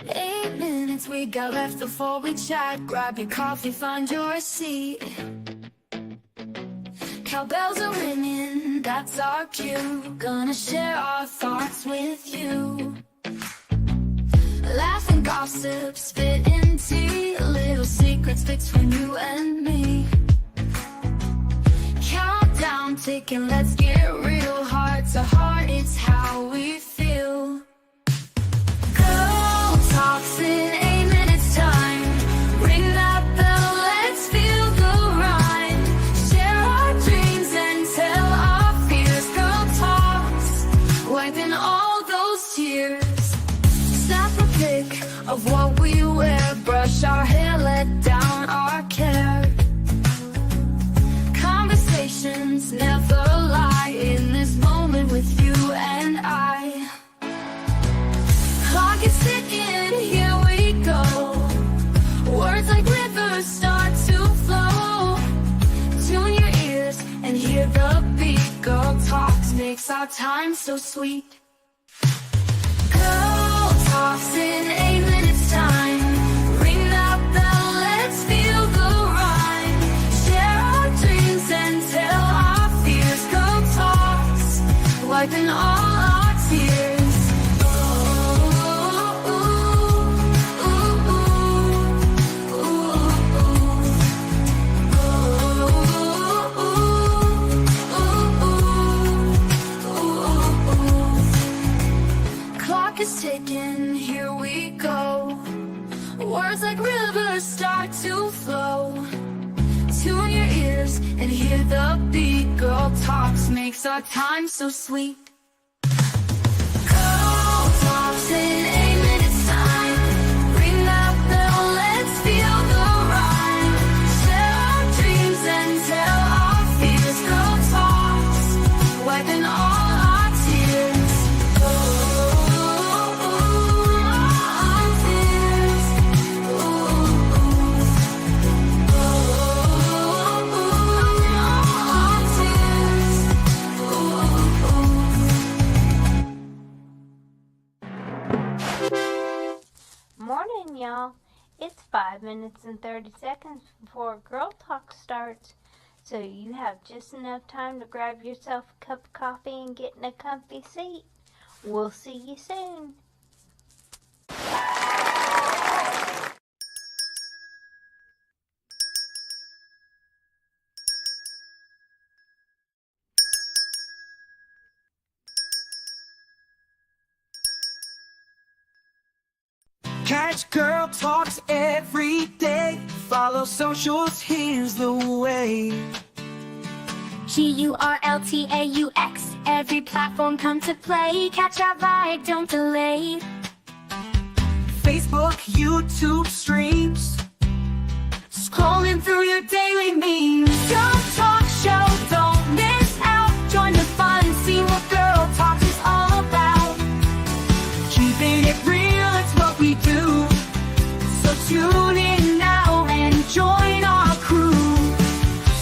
8 minutes we got left before we chat. Grab your coffee, find your seat. Cowbells are ringing, that's our cue. Gonna share our thoughts with you. Laugh and gossip, spit in tea. Little secrets between you and me. Countdown ticking, let's get real. Heart to heart, it's how we feel. Girl talks in 8 minutes time. Ring that bell, let's feel the rhyme. Share our dreams and tell our fears. Girl talks, wiping all those tears. Snap a pic of what we wear. Brush our hair, let down our care. Conversations never lie in this moment with you and I. Clock is ticking, here we go. Words like rivers start to flow. Tune your ears and hear the beat. Girl talks makes our time so sweet. Girl talks in 8 minutes time. Ring that bell, let's feel the rhyme. Share our dreams and tell our fears. Girl talks, wiping all our tears. Clock is ticking, here we go. Words like rivers start to flow. Tune your ears and hear the beat. Girl talks makes our time so sweet. Girl talks in 8 minutes time. Ring that bell, let's feel the rhyme. Share our dreams and tell our fears. Girl talks, wiping all our tears. Morning, y'all. It's 5 minutes and 30 seconds before Girl Talk starts, so you have just enough time to grab yourself a cup of coffee and get in a comfy seat. We'll see you soon. Catch Girl Talks every day. Follow socials, here's the way. GURLTAUX, every platform come to play. Catch our vibe, don't delay. Facebook, YouTube streams. Scrolling through your daily memes. Girl Talk Show, don't miss out. Join the fun, see what Girl Talks is all about. Keeping it real, it's what we do. So tune in now and join our crew.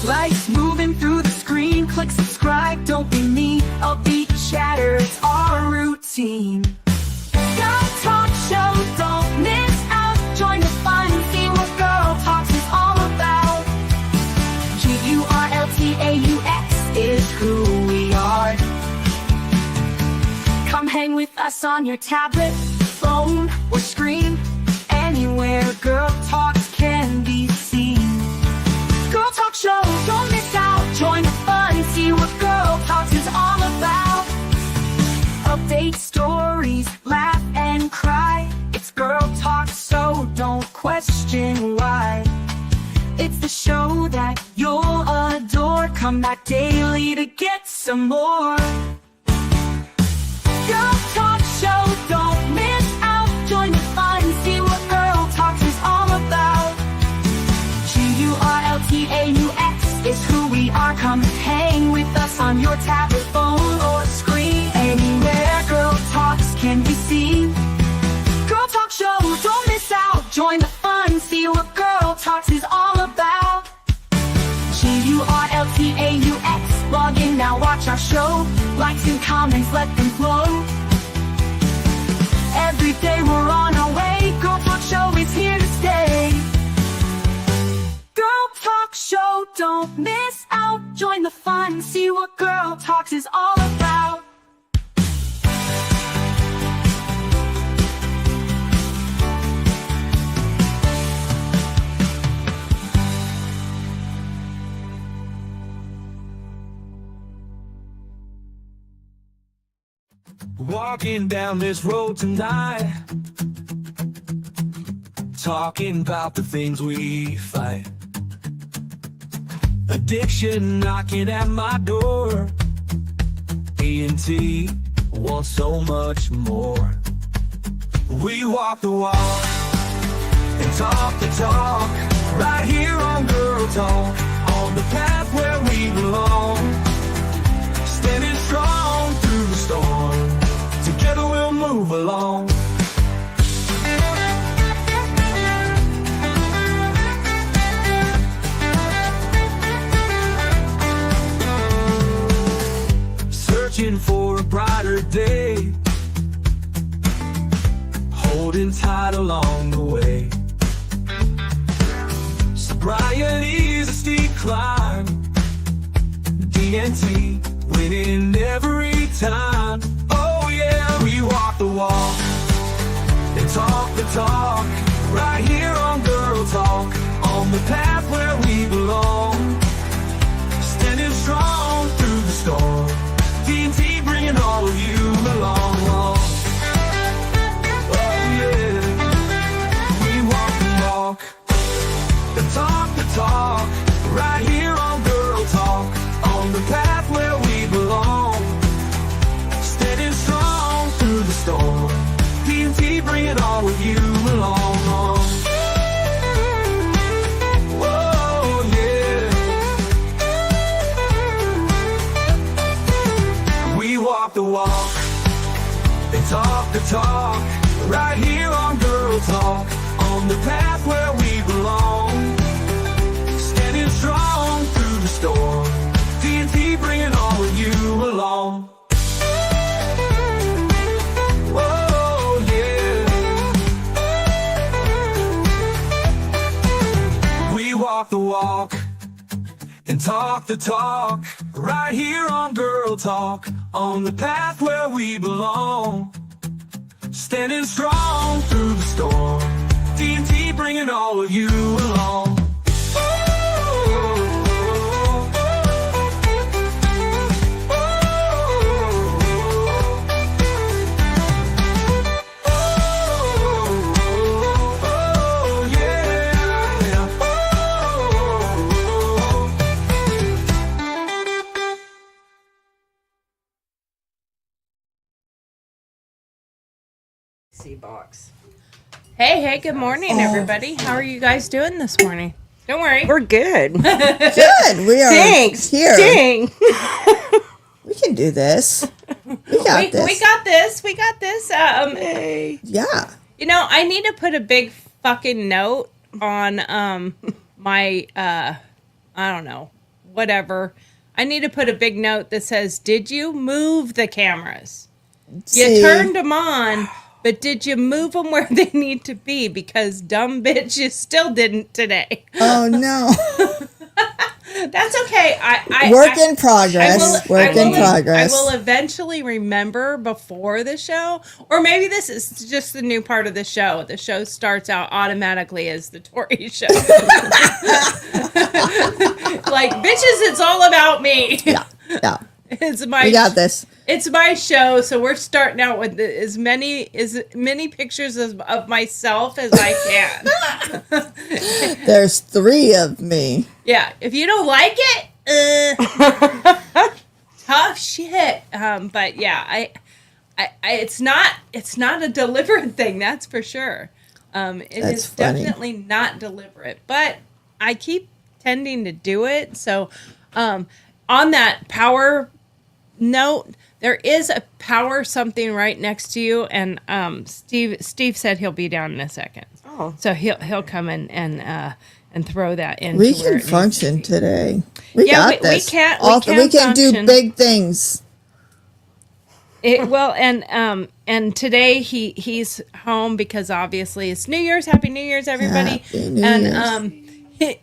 Lights moving through the screen. Click subscribe, don't be me. Upbeat chatter, it's our routine. Girl Talk Show, don't miss out. Join the fun, see what Girl Talks is all about. GURLTAUX is who we are. Come hang with us on your tablet, phone, or screen. Anywhere Girl Talks can be seen. Girl Talk Show, don't miss out. Join the fun, see what Girl Talks is all about. Update stories, laugh and cry. It's Girl Talk, so don't question why. It's the show that you'll adore. Come back daily to get some more. Girl Talk Show, don't miss out. Join the fun, see what Girl Talks is all about. GURLTAUX is who we are. Come hang with us on your tablet, phone, or screen. Anywhere Girl Talks can be seen. Girl Talk Show, don't miss out. Join the fun, see what Girl Talks is all about. GURLTAUX, log in now, watch our show. Likes and comments, let them flow. Every day we're on our way. don't miss out. Join the fun, see what Girl Talks is all about. Walking down this road tonight, talking about the things we fight. Addiction knocking at my door. A&T wants so much more. We walk the walk and talk the talk, right here on Girl Talk, on the path where we belong. Standing strong through the storm, together we'll move along. Searching for a brighter day, holding tight along the way. Sobriety's a steep climb, D&T winning every time. Oh yeah, we walk the walk and talk the talk, right here on Girl Talk, on the path where we belong. Standing strong through the storm, D&T bringing all of you along. Oh yeah, we walk the walk and talk the talk, right here on Girl Talk, on the path where we belong. Standing strong through the storm, D&T bringing all of you along. Whoa, yeah. We walk the walk and talk the talk, right here on Girl Talk, on the path where we belong. Standing strong through the storm, D&T bringing all of you along. Whoa, yeah. We walk the walk and talk the talk, right here on Girl Talk, on the path where we belong. Standing strong through the storm, D&T bringing all of you along. Box. Hey, good morning, everybody. How are you guys doing this morning? Don't worry. We're good. Good. We are Thanks. here. Dang. We can do this. We got this. We got this. We got this. Yeah. You know, I need to put a big fucking note on my I don't know, whatever. I need to put a big note that says, "Did you move the cameras? You turned them on, but did you move them where they need to be? Because dumb bitch, you still didn't today." Oh no. That's okay. Work in progress. I will eventually remember before the show, or maybe this is just the new part of the show. The show starts out automatically as the Tori show. Like, bitches, it's all about me. Yeah. It's my. We got this. It's my show, so we're starting out with as many pictures of myself as I can. There's 3 of me. Yeah, if you don't like it, tough shit. But yeah, I it's not a deliberate thing, that's for sure. It That's is funny. definitely not deliberate, but I keep tending to do it. So, on that power note, there is a power something right next to you, and Steve said he'll be down in a second. Oh, So he'll come in and throw that in. We can function today. We Yeah, got we this. can We can do function. big things. And today he's home because obviously it's New Year's. Happy New Year's, everybody! Happy New Year's.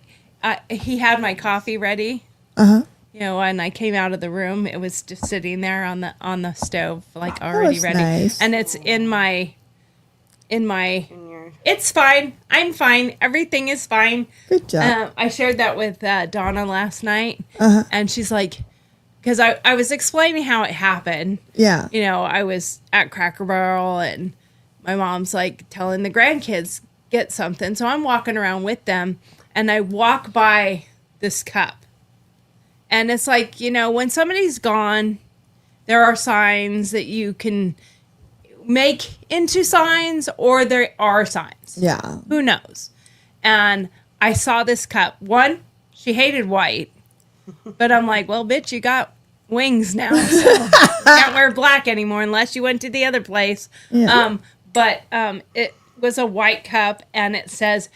he had my coffee ready. Uh-huh. You know, when I came out of the room, it was just sitting there on the stove, like already was ready. nice. And it's in my. It's fine. I'm fine. Everything is fine. Good job. I shared that with Donna last night, Uh-huh. and she's like, because I was explaining how it happened. Yeah. You know, I was at Cracker Barrel, and my mom's like telling the grandkids get something. So I'm walking around with them, and I walk by this cup. And it's like, you know, when somebody's gone, there are signs that you can make into signs, or there are signs. Yeah. Who knows? And I saw this cup. One, she hated white. But I'm like, well, bitch, you got wings now. So you can't wear black anymore unless you went to the other place. Yeah. But it was a white cup, and it says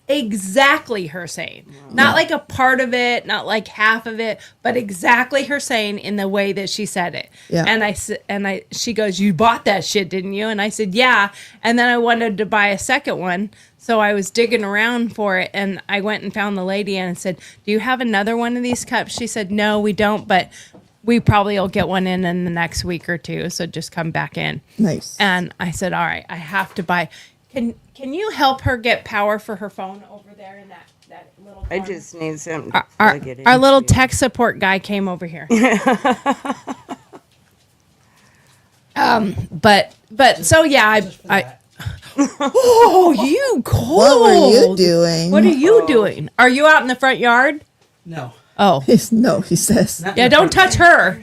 exactly her saying. Not like a part of it, not like half of it, but exactly her saying in the way that she said it. Yeah. And she goes, "You bought that shit, didn't you?" And I said, "Yeah." And then I wanted to buy a second one. So I was digging around for it, and I went and found the lady and I said, "Do you have another one of these cups?" She said, "No, we don't, but we probably will get one in the next week or two. So just come back in." Nice. And I said, "All right, I have to buy. Can you help her get power for her phone over there in that little I corner?" just need something to our plug it our little into. tech support guy came over here. But so yeah, I oh, you cold. What were you doing? What are you doing? Are you out in the front yard? No. Oh, No, he says. yeah, don't touch her.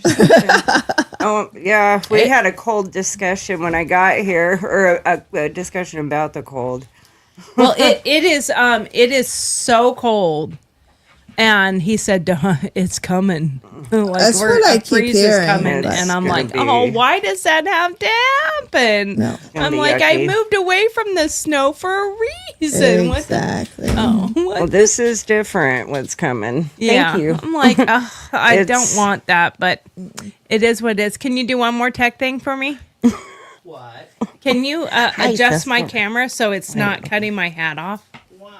Oh, yeah, we had a cold discussion when I got here, or a discussion about the cold. Well, it is so cold. And he said, "It's coming." Like, That's what I a keep freeze is hearing. coming. It's And I'm gonna like, be- "Oh, why does that have to happen?" No. gonna I'm be like, "I yucky. moved away from the snow for a reason." What the- Exactly. oh, what Well, this is different. What's coming? yeah. Thank you. I'm like, I don't It's- want that, but it is what it is. Can you do one more tech thing for me? What? Can you adjust my Justin. camera so it's not cutting my hat off? Why?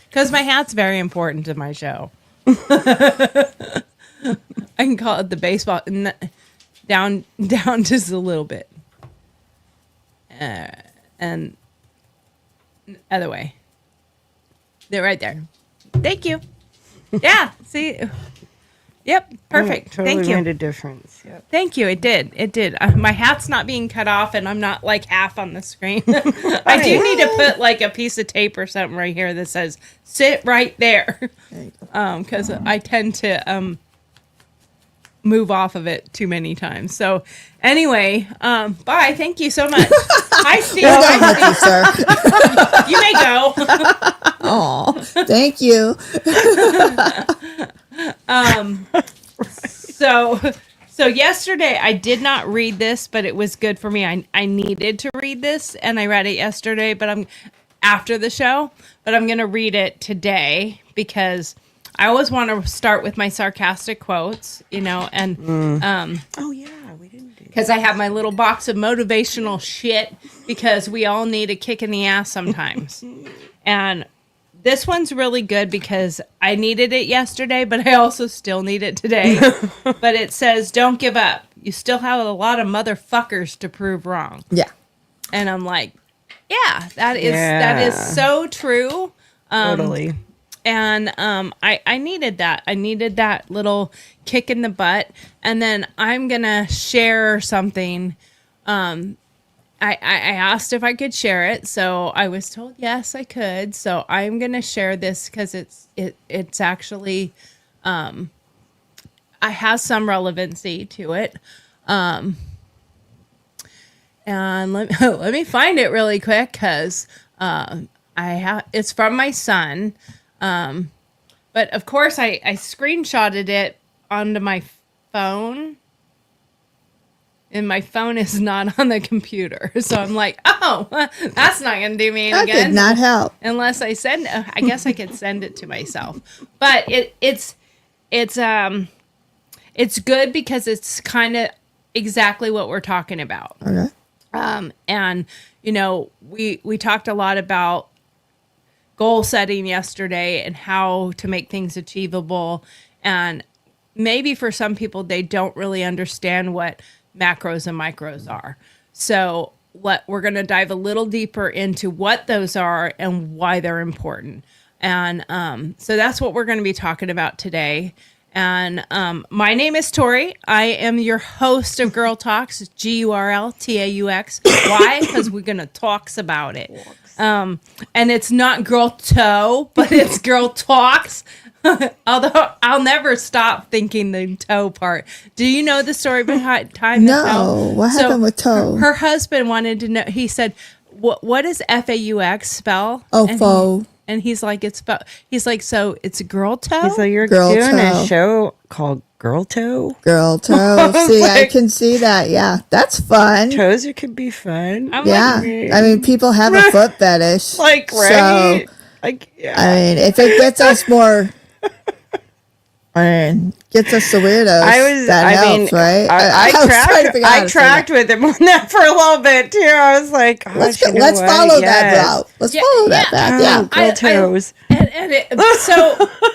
Because my hat's very important to my show. I can call it the baseball down just a little bit, and other way. They're right there. Thank you. Yeah. See. Yep. Perfect. Totally Thank you. made a difference. Yep. Thank you. It did. It did. My hat's not being cut off, and I'm not like half on the screen. I do need to put like a piece of tape or something right here that says "sit right there," There you go. because I tend to move off of it too many times. So anyway, bye. Thank you so much. Hi, Steve. We're done Hi, with you, sir. Steve. You may go. Aw, thank you. So yesterday I did not read this, but it was good for me. I needed to read this, and I read it yesterday, but I'm after the show, but I'm going to read it today because I always want to start with my sarcastic quotes, you know, and Oh yeah, we didn't do. because I have my little box of motivational shit because we all need a kick in the ass sometimes. And this one's really good because I needed it yesterday, but I also still need it today. But it says, "Don't give up. You still have a lot of motherfuckers to prove wrong." Yeah. And I'm like, yeah, that is Yeah. so true. Totally. And I needed that. I needed that little kick in the butt. And then I'm gonna share something. I asked if I could share it, so I was told yes, I could. So I'm gonna share this because it's actually I have some relevancy to it. And let me find it really quick because it's from my son. But of course I screenshotted it onto my phone. And my phone is not on the computer. So I'm like, oh, that's not going to do me That any good. did not help. Unless I send, I guess I could send it to myself. But it's good because it's kind of exactly what we're talking about. Okay. And you know, we talked a lot about goal setting yesterday and how to make things achievable. And maybe for some people, they don't really understand what macros and micros are. So we're going to dive a little deeper into what those are and why they're important. And so that's what we're going to be talking about today. And my name is Tori. I am your host of Girl Talks, GURLTAUX. Why? Because we're going to talks about it. And it's not Girl Toe, but it's Girl Talks. Although I'll never stop thinking the toe part. Do you know the story behind the toe? No. What happened with toe? Her husband wanted to know. He said, what does FAUX spell? Oh, and faux. And he's like, he's like, so it's a girl toe? So you're Girl doing toe. a show called Girl Toe? Girl toe. See, I can see that. Yeah, that's fun. Toes could be fun. I'm Yeah, like, I mean, people have a foot fetish. Like, right? Like, yeah. I mean, if it gets us more, gets us the weirdos, that helps, right? I was trying to figure out how to say tracked with him on that for a little bit too. I was like, gosh, Let's you know let's what? follow that Yes. route. Let's follow that back. Yeah. Girl toes.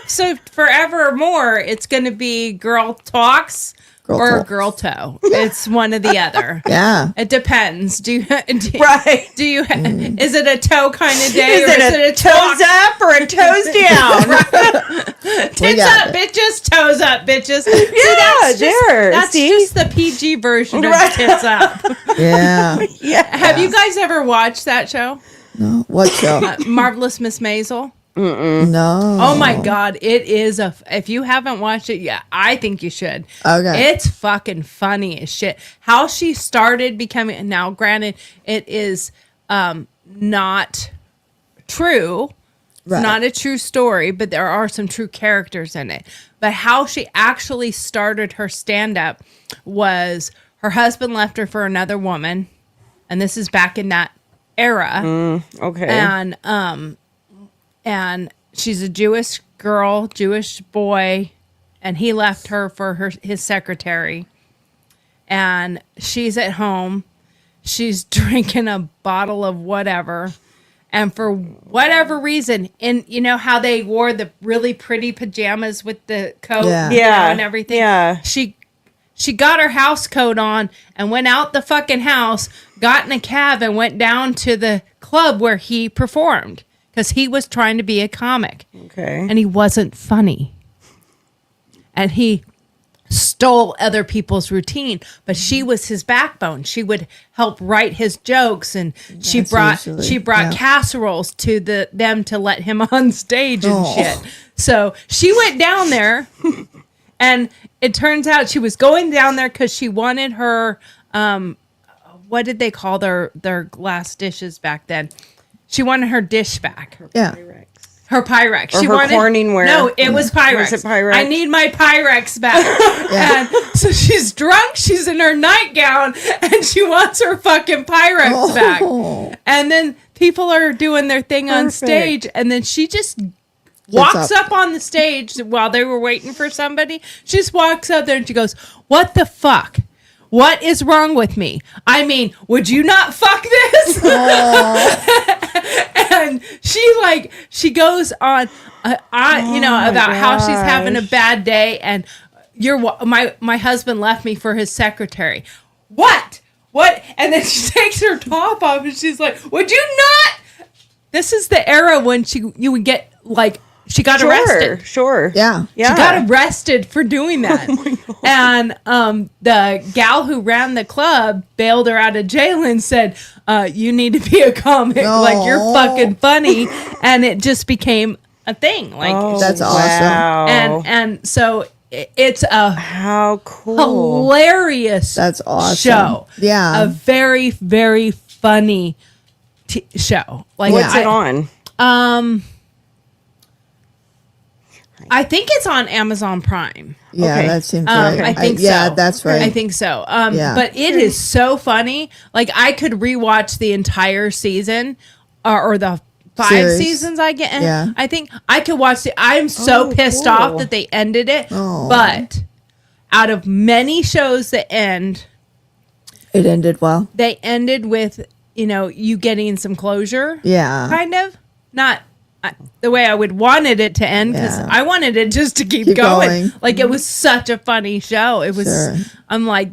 So forevermore, it's going to be Girl Talks Girl or Talks. Girl Toe. It's one or the other. Yeah. It depends. Right. Do you? Is it a toe kind of day, Is or it is a it a toes talk? up or a toes down? Tits got up, it. bitches. Toes up, bitches. Yeah, there. That's See? just the PG version of Right. tits up. Yeah. Yeah. Have you guys ever watched that show, No. What show? Marvelous Miss Maisel? No. Oh my God, it is if you haven't watched it yet, I think you should. Okay. It's fucking funny as shit. How she started becoming, now granted, it is not true. It's Right. not a true story, but there are some true characters in it. But how she actually started her stand-up was her husband left her for another woman. And this is back in that era. Okay. And she's a Jewish girl, Jewish boy, and he left her for his secretary. And she's at home. She's drinking a bottle of whatever. And for whatever reason, and you know how they wore the really pretty pajamas with the coat Yeah. you know, Yeah. and everything? Yeah. She got her house coat on and went out the fucking house, got in a cab and went down to the club where he performed. Because he was trying to be a comic. Okay. And he wasn't funny. And he stole other people's routine. But she was his backbone. She would help write his jokes. And she brought yeah. casseroles to them to let him on stage and Oh. shit. So she went down there. And it turns out she was going down there because she wanted her, what did they call their glass dishes back then? She wanted her dish back. Yeah. Her Pyrex. Or She her wanted Corningware. No, it was Pyrex. Was it Pyrex? I need my Pyrex back. Yeah. And so she's drunk. She's in her nightgown, and she wants her fucking Pyrex Oh. back. And then people are doing their thing on Perfect. stage, and then she just walks up. up on the stage while they were waiting for somebody. She just walks up there and she goes, "What the fuck? What is wrong with me? I mean, would you not fuck this?" And she goes on, about how she's having a bad day, and my husband left me for his secretary. What? And then she takes her top off, and she's like, "Would you not?" This is the era when you would get like. She got arrested. Sure. Yeah. Yeah. She got arrested for doing that. And the gal who ran the club bailed her out of jail and said, "You need to be a comic. Like, you're No. fucking funny." And it just became a thing. Like, That's awesome. Wow. and so it's a How cool. hilarious That's awesome. show. Yeah. A very, very funny show. Like, What's it on? I think it's on Amazon Prime. Yeah, Okay. that seems right. I think so. Yeah, that's right. I think so. Yeah. But it is so funny. Like, I could rewatch the entire season or the 5 Series. seasons I get. And Yeah. I think I could watch I'm so Oh, pissed cool. off that they ended it. Oh. But out of many shows that end, It ended well. they ended with, you getting some closure. Yeah. Kind of. Not the way I would wanted it to end, because Yeah. I wanted it just to keep Keep going. going. Like, it was such a funny show. It was, Sure. I'm like,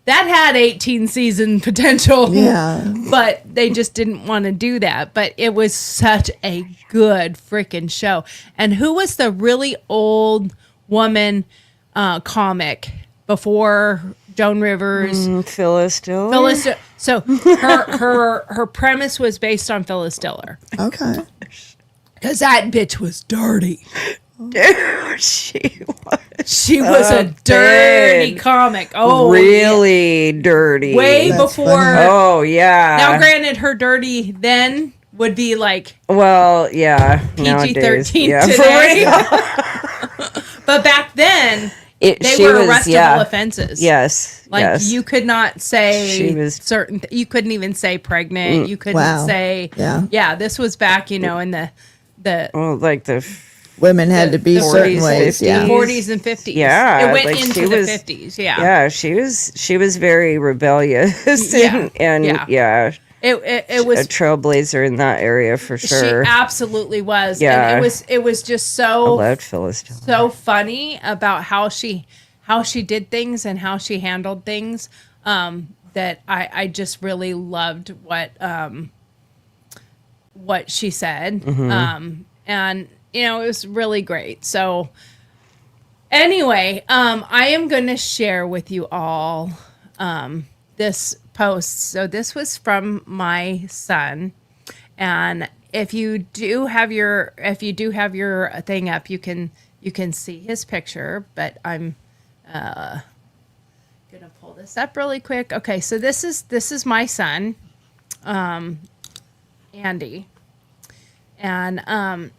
that had 18 season potential. Yeah. But they just didn't want to do that. But it was such a good freaking show. And who was the really old woman comic before Joan Rivers? Phyllis Diller. Phyllis. So her premise was based on Phyllis Diller, Okay. because that bitch was dirty. She was She was a dirty comic. Oh, really dirty. way That's before. funny. Oh yeah. Now, granted, her dirty then would be like Well, yeah. PG-13 nowadays, for today. real. But back then, they she were was, arrestable yeah. offenses. Yes. Like, yes. you could not say She was- certain. You couldn't even say pregnant. You couldn't Wow. say. Yeah. Yeah. This was back, in the Well, like the Women had to be the certain 40s, ways. Yeah. 40s and 50s. Yeah, It went like, into she the was- 50s. Yeah. yeah, she was very rebellious Yeah, and yeah. yeah, It a was. trailblazer in that area for sure. She absolutely was. Yeah. And it was just I so loved Phyllis Diller. so funny about how she did things and how she handled things, that I just really loved what she said. And it was really great. So anyway, I am going to share with you all this post. So this was from my son, and if you do have your thing up, you can see his picture, but I'm gonna pull this up really quick. Okay, so this is my son, Andy, and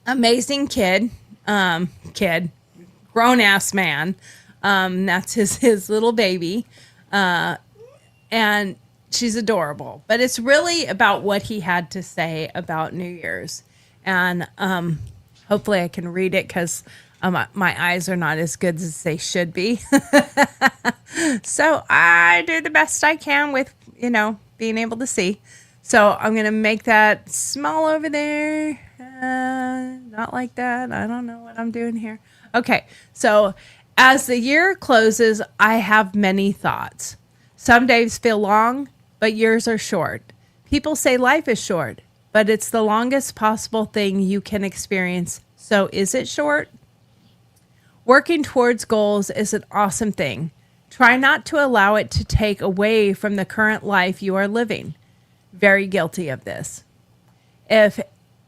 amazing kid, grown ass man. That's his little baby, and she's adorable. But it's really about what he had to say about New Year's, and hopefully I can read it, because my eyes are not as good as they should be. So I do the best I can with being able to see. So I'm gonna make that small over there. Not like that. I don't know what I'm doing here. Okay, so as the year closes, I have many thoughts. Some days feel long, but years are short. People say life is short, but it's the longest possible thing you can experience. So is it short? Working towards goals is an awesome thing. Try not to allow it to take away from the current life you are living. Very guilty of this. If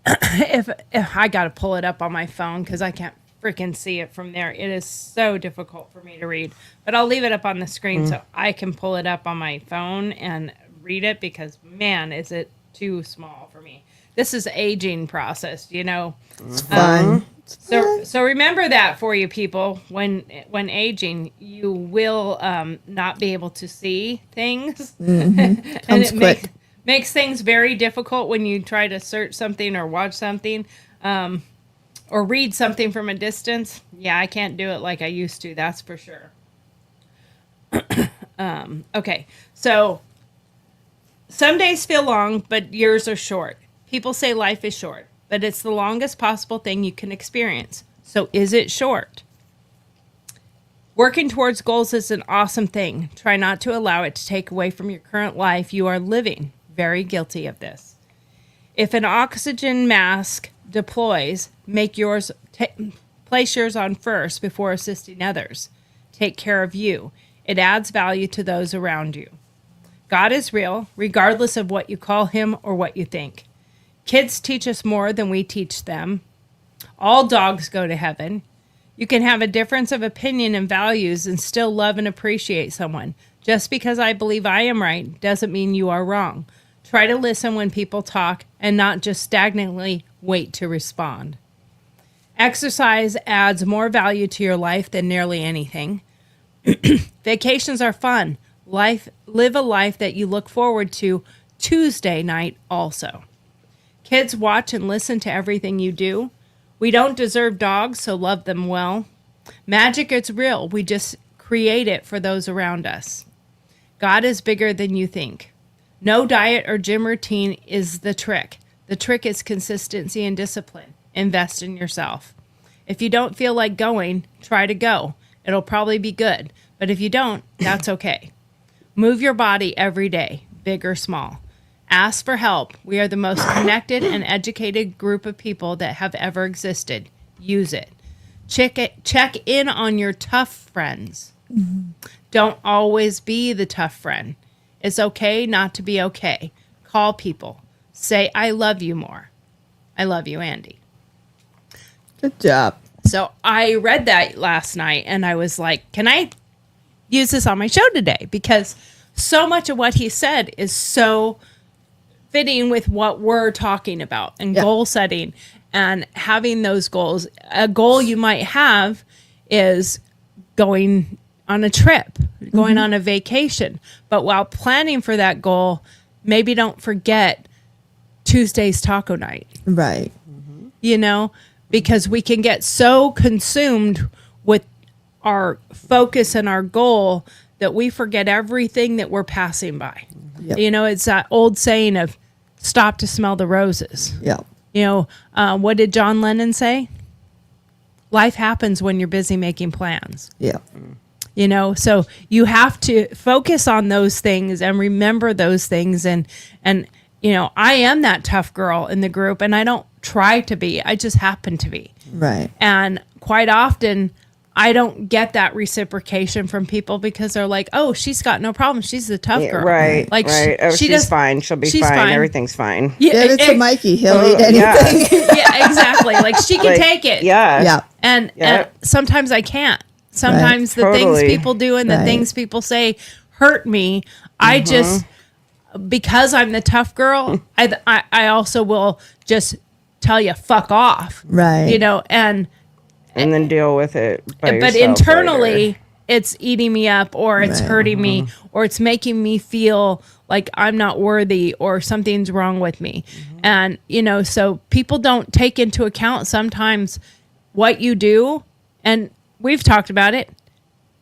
I got to pull it up on my phone because I can't freaking see it from there. It is so difficult for me to read, but I'll leave it up on the screen so I can pull it up on my phone and read it, because man, is it too small for me. This is aging process, It's fun. So remember that for you people, when aging, you will not be able to see things, and Comes it quick. makes things very difficult when you try to search something or watch something, or read something from a distance. Yeah, I can't do it like I used to. That's for sure. Okay, so some days feel long, but years are short. People say life is short, but it's the longest possible thing you can experience. So is it short? Working towards goals is an awesome thing. Try not to allow it to take away from your current life you are living. Very guilty of this. If an oxygen mask deploys, place yours on first before assisting others. Take care of you. It adds value to those around you. God is real, regardless of what you call him or what you think. Kids teach us more than we teach them. All dogs go to heaven. You can have a difference of opinion and values and still love and appreciate someone. Just because I believe I am right doesn't mean you are wrong. Try to listen when people talk and not just stagnantly wait to respond. Exercise adds more value to your life than nearly anything. Vacations are fun. Live a life that you look forward to Tuesday night also. Kids watch and listen to everything you do. We don't deserve dogs, so love them well. Magic is real. We just create it for those around us. God is bigger than you think. No diet or gym routine is the trick. The trick is consistency and discipline. Invest in yourself. If you don't feel like going, try to go. It'll probably be good. But if you don't, that's okay. Move your body every day, big or small. Ask for help. We are the most connected and educated group of people that have ever existed. Use it. Check in on your tough friends. Don't always be the tough friend. It's okay not to be okay. Call people. Say, I love you more. I love you, Andy. Good job. So I read that last night and I was like, can I use this on my show today? Because so much of what he said is so fitting with what we're talking about and goal setting and having those goals. A goal you might have is going on a trip, going on a vacation. But while planning for that goal, maybe don't forget Tuesday's taco night. Right. You know, because we can get so consumed with our focus and our goal that we forget everything that we're passing by. Yep. You know, it's that old saying of stop to smell the roses. Yeah. You know, what did John Lennon say? Life happens when you're busy making plans. Yeah. You know, so you have to focus on those things and remember those things. And, you know, I am that tough girl in the group and I don't try to be, I just happen to be. Right. And quite often I don't get that reciprocation from people because they're like, oh, she's got no problem. She's the tough girl. Right. Like right. Oh, she she's does, fine. She'll be she's fine. Everything's fine. Yeah, Get it to Mikey. He'll eat anything. Yeah. yeah, exactly. Like she can Like, take it. Yeah. Yeah. And sometimes I can't. Sometimes the Totally. things people do and the Right. things people say hurt me. I just, because I'm the tough girl, I also will just tell you, fuck off. Right. You know, and then deal with it. By but yourself internally, later. it's eating me up or it's Right. hurting me or it's making me feel like I'm not worthy or something's wrong with me. And, you know, so people don't take into account sometimes what you do. And we've talked about it.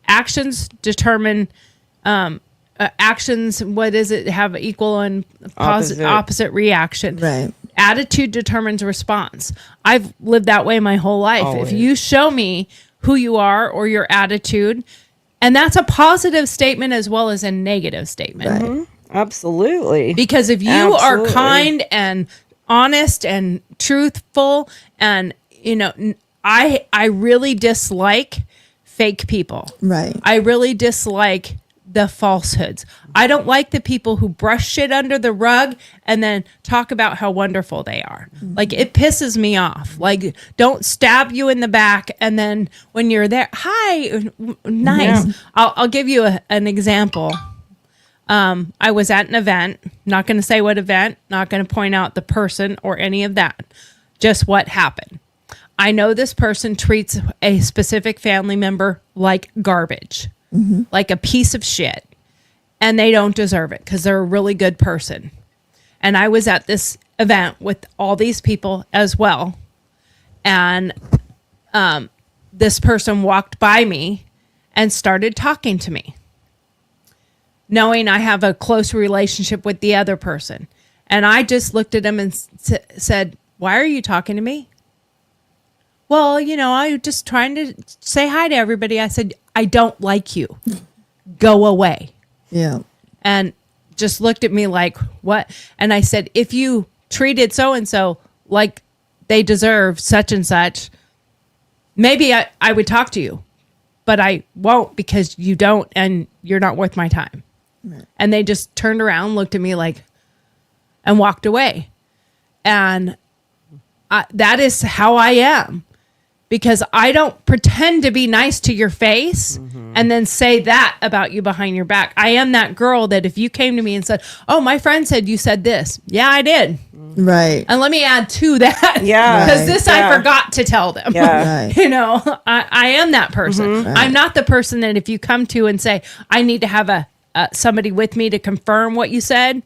Actions determine actions. What is it? Have equal and opposite reaction. Right. Attitude determines response. I've lived that way my whole life. Always. If you show me who you are or your attitude, and that's a positive statement as well as a negative statement. Right. Absolutely. Because if you Absolutely. are kind and honest and truthful, and you know, I really dislike fake people. Right. I really dislike the falsehoods. I don't like the people who brush shit under the rug and then talk about how wonderful they are. Like it pisses me off. Like don't stab you in the back and then when you're there, hi, nice. Yeah. I'll give you an example. I was at an event, not going to say what event, not going to point out the person or any of that. Just what happened. I know this person treats a specific family member like garbage, like a piece of shit, and they don't deserve it because they're a really good person. And I was at this event with all these people as well. And this person walked by me and started talking to me, knowing I have a close relationship with the other person. And I just looked at him and said, why are you talking to me? Well, you know, I was just trying to say hi to everybody. I said, I don't like you. Go away. Yeah. And just looked at me like, what? And I said, if you treated so-and-so like they deserve such and such, maybe I would talk to you, but I won't because you don't and you're not worth my time. Right. And they just turned around, looked at me like, and walked away. And that is how I am. Because I don't pretend to be nice to your face and then say that about you behind your back. I am that girl that if you came to me and said, oh, my friend said you said this. Yeah, I did. Right. And let me add to that. Yeah. Because this Yeah. I forgot to tell them. Yeah. Right. You know, I am that person. Right. I'm not the person that if you come to and say, I need to have somebody with me to confirm what you said,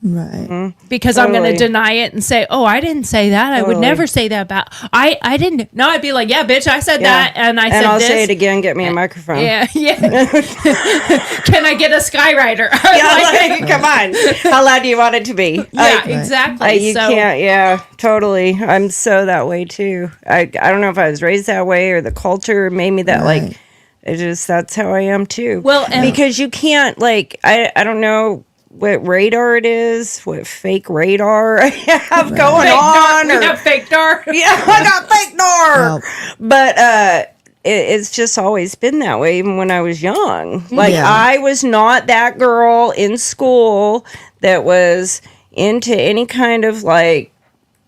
Right. because I'm going Totally. to deny it and say, "Oh, I didn't say that. I would Totally. never say that about. I didn't. No, I'd be like, "Yeah, bitch, I said Yeah. that, and I said I'll this." say it again. Get me a microphone. Yeah, yeah. Can I get a skywriter? Yeah, like, come on. How loud do you want it to be? Yeah, exactly. You so, can't. Yeah, totally. I'm so that way too. I don't know if I was raised that way or the culture made me that Right. like. It just that's how I am too. Well, and- because you can't like I don't know what radar it is, what fake radar I have going fake on. dar. or- We have fake dar. yeah, I got fake door. Well, But it's just always been that way, even when I was young. Like Yeah. I was not that girl in school that was into any kind of like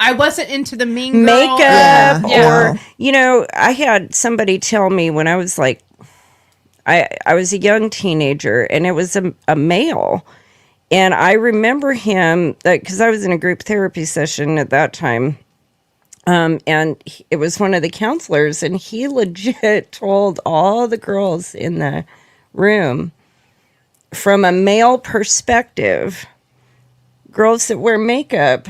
I wasn't into the mean girl. makeup Yeah. or I had somebody tell me when I was like I was a young teenager and it was a male. And I remember him because I was in a group therapy session at that time. It was one of the counselors, and he legit told all the girls in the room, from a male perspective, girls that wear makeup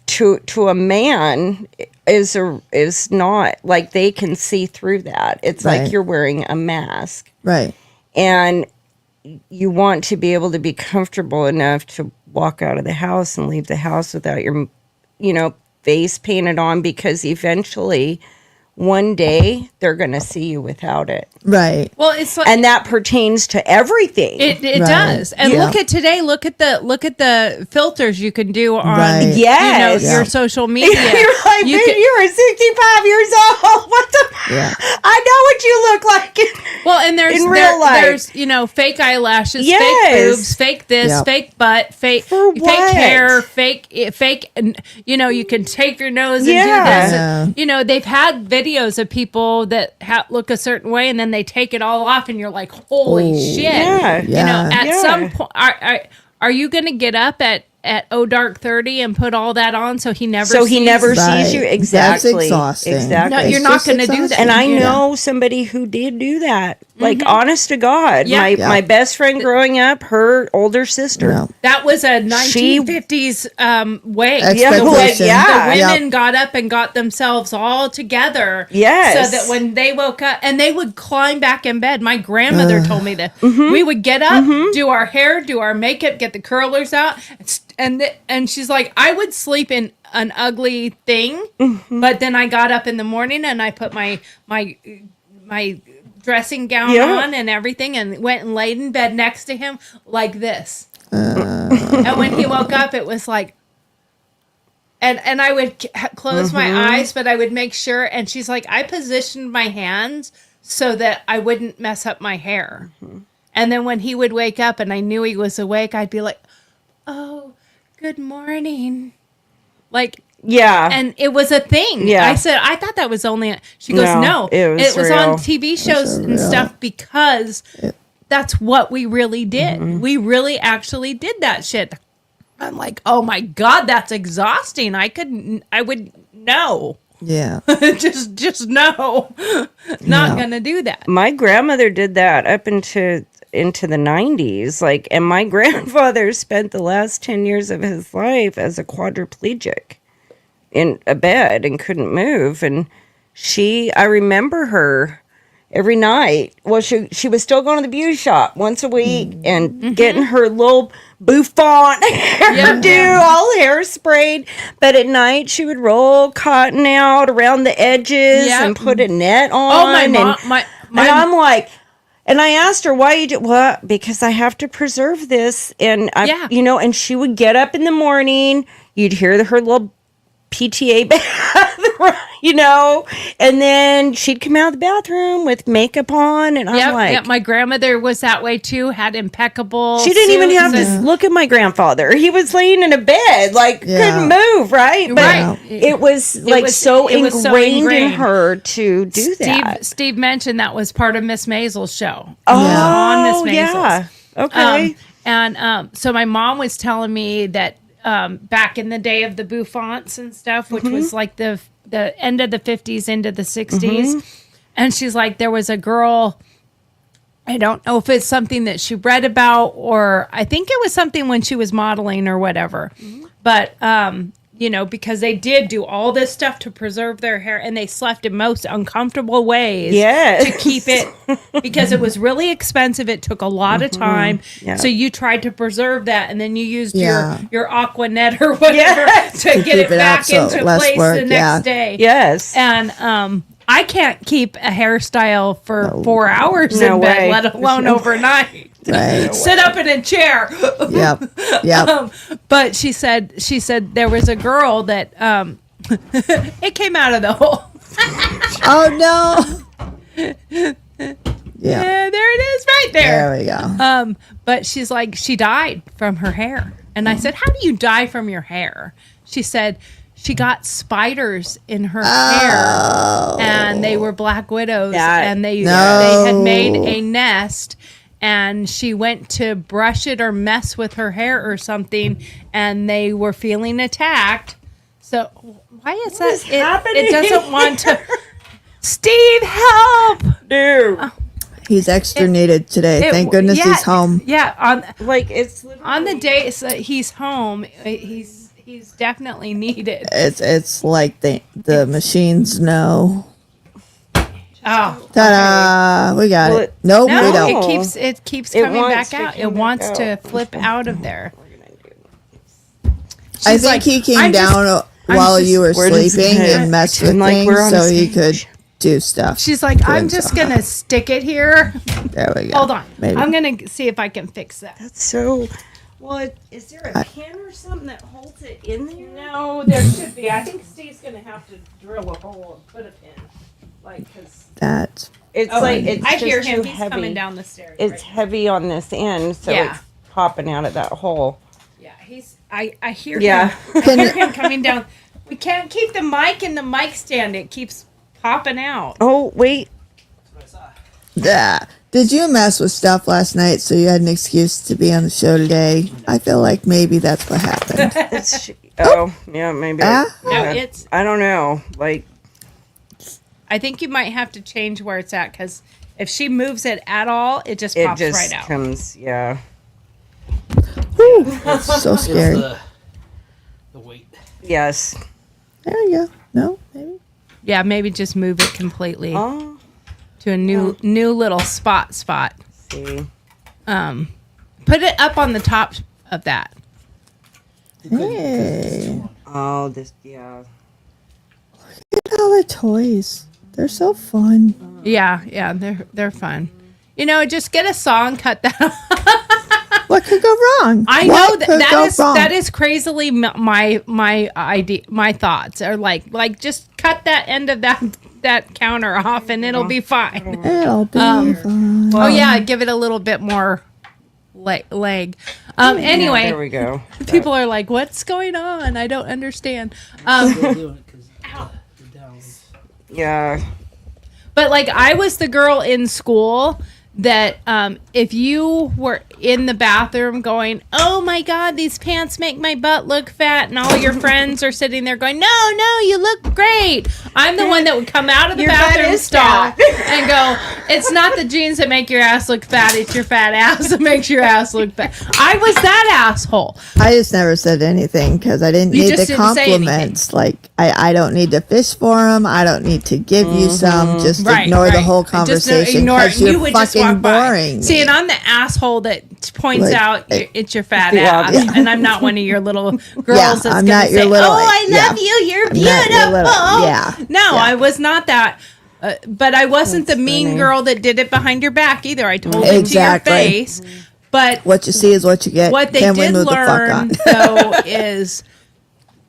to a man is not like they can see through that. It's Right. like you're wearing a mask. right. And you want to be able to be comfortable enough to walk out of the house and leave the house without your, face painted on, because eventually one day they're going to see you without it. Right. Well, it's like And that pertains to everything. it Right. does. And Yeah. look at today. Look at the filters you can do on Right. Yes. your Yeah. social media. You're like, You "Babe, can- you're 65 years old. What the? Yeah. I know what you look like. Well, and there's in real life. there's fake eyelashes, Yes. fake boobs, fake this, Yep. fake butt, fake For fake what? hair, fake. And, you can tape your nose and Yeah. do this. Yeah. And, they've had videos of people that look a certain way, and then they take it all off, and you're like, holy Oh. shit! Yeah. Yeah. At Yeah. some point, are you going to get up at Dark 30 and put all that on so he never So he sees- never Right. sees you. That's Exactly. exhausting. Exactly. No, you're It's not just going to do that. exhausting. And I Yeah. know somebody who did do that. Like, honest to God, Yeah. Yeah. my best friend growing up, her older sister. No. That was a 1950s way. Expectation. Yeah. The Yep. women got up and got themselves all together. Yes. So that when they woke up, and they would climb back in bed. My grandmother told me that. Mm-hmm. We would get up, do our hair, do our makeup, get the curlers out. And she's like, I would sleep in an ugly thing, Mm-hmm. but then I got up in the morning and I put my dressing gown Yeah. on and everything, and went and laid in bed next to him like this. And when he woke up, it was like, and I would close Mm-hmm. my eyes, but I would make sure. And she's like, I positioned my hands so that I wouldn't mess up my hair. Mm-hmm. And then when he would wake up and I knew he was awake, I'd be like, oh, good morning. Like, Yeah. and it was a thing. Yeah. I said, I thought that was only. She goes, No, no, it was on real. TV shows and stuff because that's what we really did. Mm-hmm. We really actually did that shit. I'm like, oh my god, that's exhausting. I would no, Yeah. just no, not gonna do that. My grandmother did that up into the 90s. Like, and my grandfather spent the last 10 years of his life as a quadriplegic in a bed and couldn't move. And I remember her every night. Well, she was still going to the beauty shop once a week and getting her little bouffant hairdo, all hairsprayed. But at night, she would roll cotton out around the edges Yep. and put a net on. Oh my mom, and, my and I'm like, and I asked her, why you do what? Because I have to preserve this. And Yeah. and she would get up in the morning, you'd hear her little PTA bath, and then she'd come out of the bathroom with makeup on. And I'm Yep, like, yep, my grandmother was that way too. Had impeccable. she didn't even suits have to and- look at my grandfather. He was laying in a bed, like Yeah. couldn't move, right? But Right. it was like was- so it was so ingrained in ingrained. her to do that. Steve mentioned that was part of Miss Maisel's show. Oh, on Miss Maisel's. yeah. Okay. So my mom was telling me that back in the day of the bouffants and stuff, which was like the end of the 50s into the 60s, and she's like, there was a girl I don't know if it's something that she read about, or I think it was something when she was modeling or whatever. But, you know, because they did do all this stuff to preserve their hair, and they slept in most uncomfortable ways Yes. to keep it, because it was really expensive. It took a lot of time. Yeah. So you tried to preserve that, and then you used Yeah. your Aquanet or whatever Yes. to get keep it it out back so into less place work, the yeah. next day. Yes. And I can't keep a hairstyle for 4 hours No in bed, way. let alone overnight. Right. Sit up in a chair. Yep. Yep. But she said there was a girl that it came out of the hole. Oh no. Yeah. Yeah, there it is, right there. There we go. But she's like, she died from her hair, and I said, how do you die from your hair? She said she got spiders in her hair, and they were black widows, and they had made a nest. And she went to brush it or mess with her hair or something, and they were feeling attacked. So why is that? It doesn't want to. Steve, help! Dude. He's extradited today. Thank goodness he's home. Yeah, Like, it's on the day he's home, he's definitely needed. It's like the machines know. Oh, Ta-da! We got Well, it. Nope, we no, don't. it keeps It coming wants back to out. come It back wants to out. flip out of there. I She's think like, he came I'm just- down I'm while just- you were We're just sleeping kinda and messed with acting like we're things on the so he same could page. do stuff. She's like, to I'm just himself. gonna stick it here. There we go. Hold on, Maybe. I'm gonna see if I can fix that. So, well, is there a pin or something that holds it in there? No, there should be. I think Steve's gonna have to drill a hole and put a pin, like because That. It's like, it's I just hear him. too He's heavy. coming down the stairs. It's right now. heavy on this end, so Yeah. it's popping out of that hole. Yeah, he's. I hear Yeah. him. I hear him coming down. We can't keep the mic in the mic stand. It keeps popping out. Oh, wait. Yeah. Did you mess with stuff last night so you had an excuse to be on the show today? I feel like maybe that's what happened. It's, yeah, maybe. Ah? No, Yeah. it's. I don't know. Like, I think you might have to change where it's at because if she moves it at all, it just it pops just right out. comes, yeah. So scary. The weight. Yes. There you go. No, maybe. Yeah, maybe just move it completely Oh, to a new little spot. see. Put it up on the top of that. Hey. Oh, this, yeah. Look at all the toys. They're so fun. Yeah, they're fun. You know, just get a saw and cut that. What could go wrong? I What know could go wrong? that is crazily my idea. My thoughts are like just cut that end of that counter off and it'll be fine. It'll be fun. Oh yeah, give it a little bit more leg. Anyway, There we go. people are like, "What's going on? I don't understand." Still doing it because the downs. Yeah. But like I was the girl in school that if you were in the bathroom going, "Oh my God, these pants make my butt look fat," and all your friends are sitting there going, "No, you look great." I'm the one that would come out of the Your butt bathroom is stall fat. and go, "It's not the jeans that make your ass look fat; it's your fat ass that makes your ass look fat." I was that asshole. I just never said anything because I didn't You need just the didn't say compliments. Like, I don't need to fish for them. I don't need to give you some. Just Right, ignore the right. whole Just conversation ignore it. because You you're would just fucking walk by. boring. See, and I'm the asshole that points Like, out it's your fat Yeah, ass, yeah. and I'm not one of your little girls Yeah, that's I'm gonna not your say, little- "Oh, I yeah. love you. You're I'm not your beautiful." little- yeah, No, yeah. I was not that. But I wasn't the mean funny. girl that did it behind your back either. I told it to Exactly. your face. But What you see is what you get. what they Can we did move the fuck learn on? though is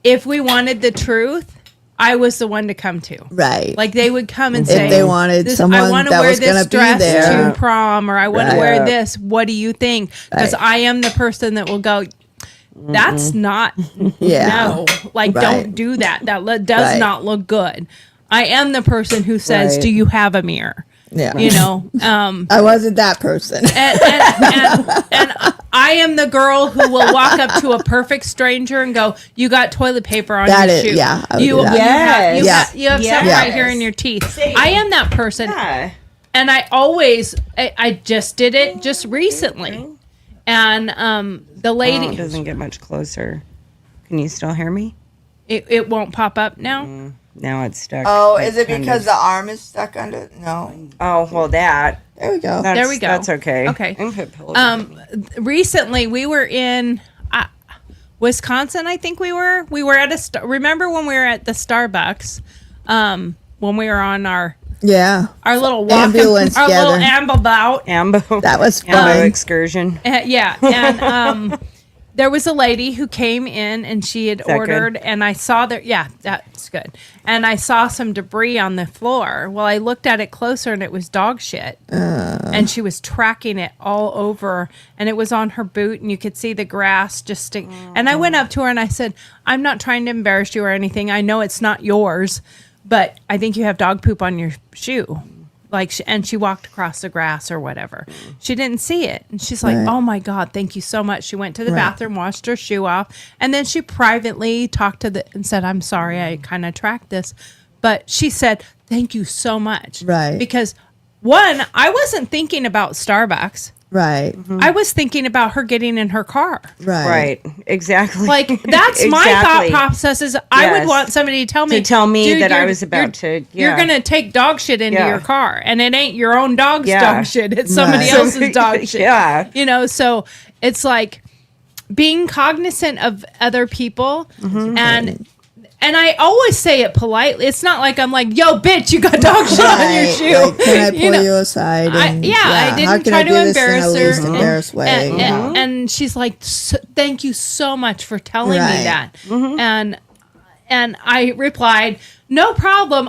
if we wanted the truth, I was the one to come to. Right. Like they would come and If say, they wanted I someone want to that wear was this gonna be dress there. to prom, or I want to Right. wear this. What do you think? Because Right. I am the person that will go. That's not. Yeah. No, like Right. don't do that. That does Right. not look good. I am the person who says, Right. "Do you have a mirror?" Yeah. You know. I wasn't that person. And I am the girl who will walk up to a perfect stranger and go, "You got toilet paper on That your is- shoe? yeah, I would you, do that. you have, Yes. you have something Yes. right here in your teeth." I am that person. Yeah. and I just did it just recently. And the lady, it doesn't get much closer. Can you still hear me? it won't pop up now. Now it's stuck. Oh, It's is it kind because of- the arm is stuck under? No. Oh, well, that. There we go. There we go. That's okay. Okay. I can put pillows Recently we were in Wisconsin. I think we were at remember when we were at the Starbucks, when we were on our Yeah. little walk, Ambulance our little gathering. amble out. Ambo. That was Ambo fun. excursion. Yeah, and there was a lady who came in and she had that good? ordered, and I saw that. Yeah, that's good. And I saw some debris on the floor. Well, I looked at it closer, and it was dog shit. And she was tracking it all over, and it was on her boot, and you could see the grass just stick. And I went up to her and I said, "I'm not trying to embarrass you or anything. I know it's not yours, but I think you have dog poop on your shoe." And she walked across the grass or whatever. She didn't see it. And she's like, Right. "Oh my God, thank you so much." She went to the Right. bathroom, washed her shoe off. And then she privately talked to and said, "I'm sorry, I kind of tracked this." But she said, "Thank you so much." Right. Because one, I wasn't thinking about Starbucks. Right. I was thinking about her getting in her car. Right. Right. Exactly. Like that's my thought Exactly. process is I would Yes. want somebody to tell me To that I you're- was about to- You're yeah. gonna take dog shit into Yeah. your car, and it ain't your own dog's Yeah. dog shit. It's somebody Right. else's dog shit. Yeah. You know, so it's like being cognizant of other people and I always say it politely. It's not like I'm like, "Yo, bitch, you got dog shit on your Right. shoe." Like, can I pull You know? you aside? And, I how didn't can try I to do this in embarrass the her. least embarrassed way? And she's like, "Thank you so much for telling me Right. that." And I replied, "No problem."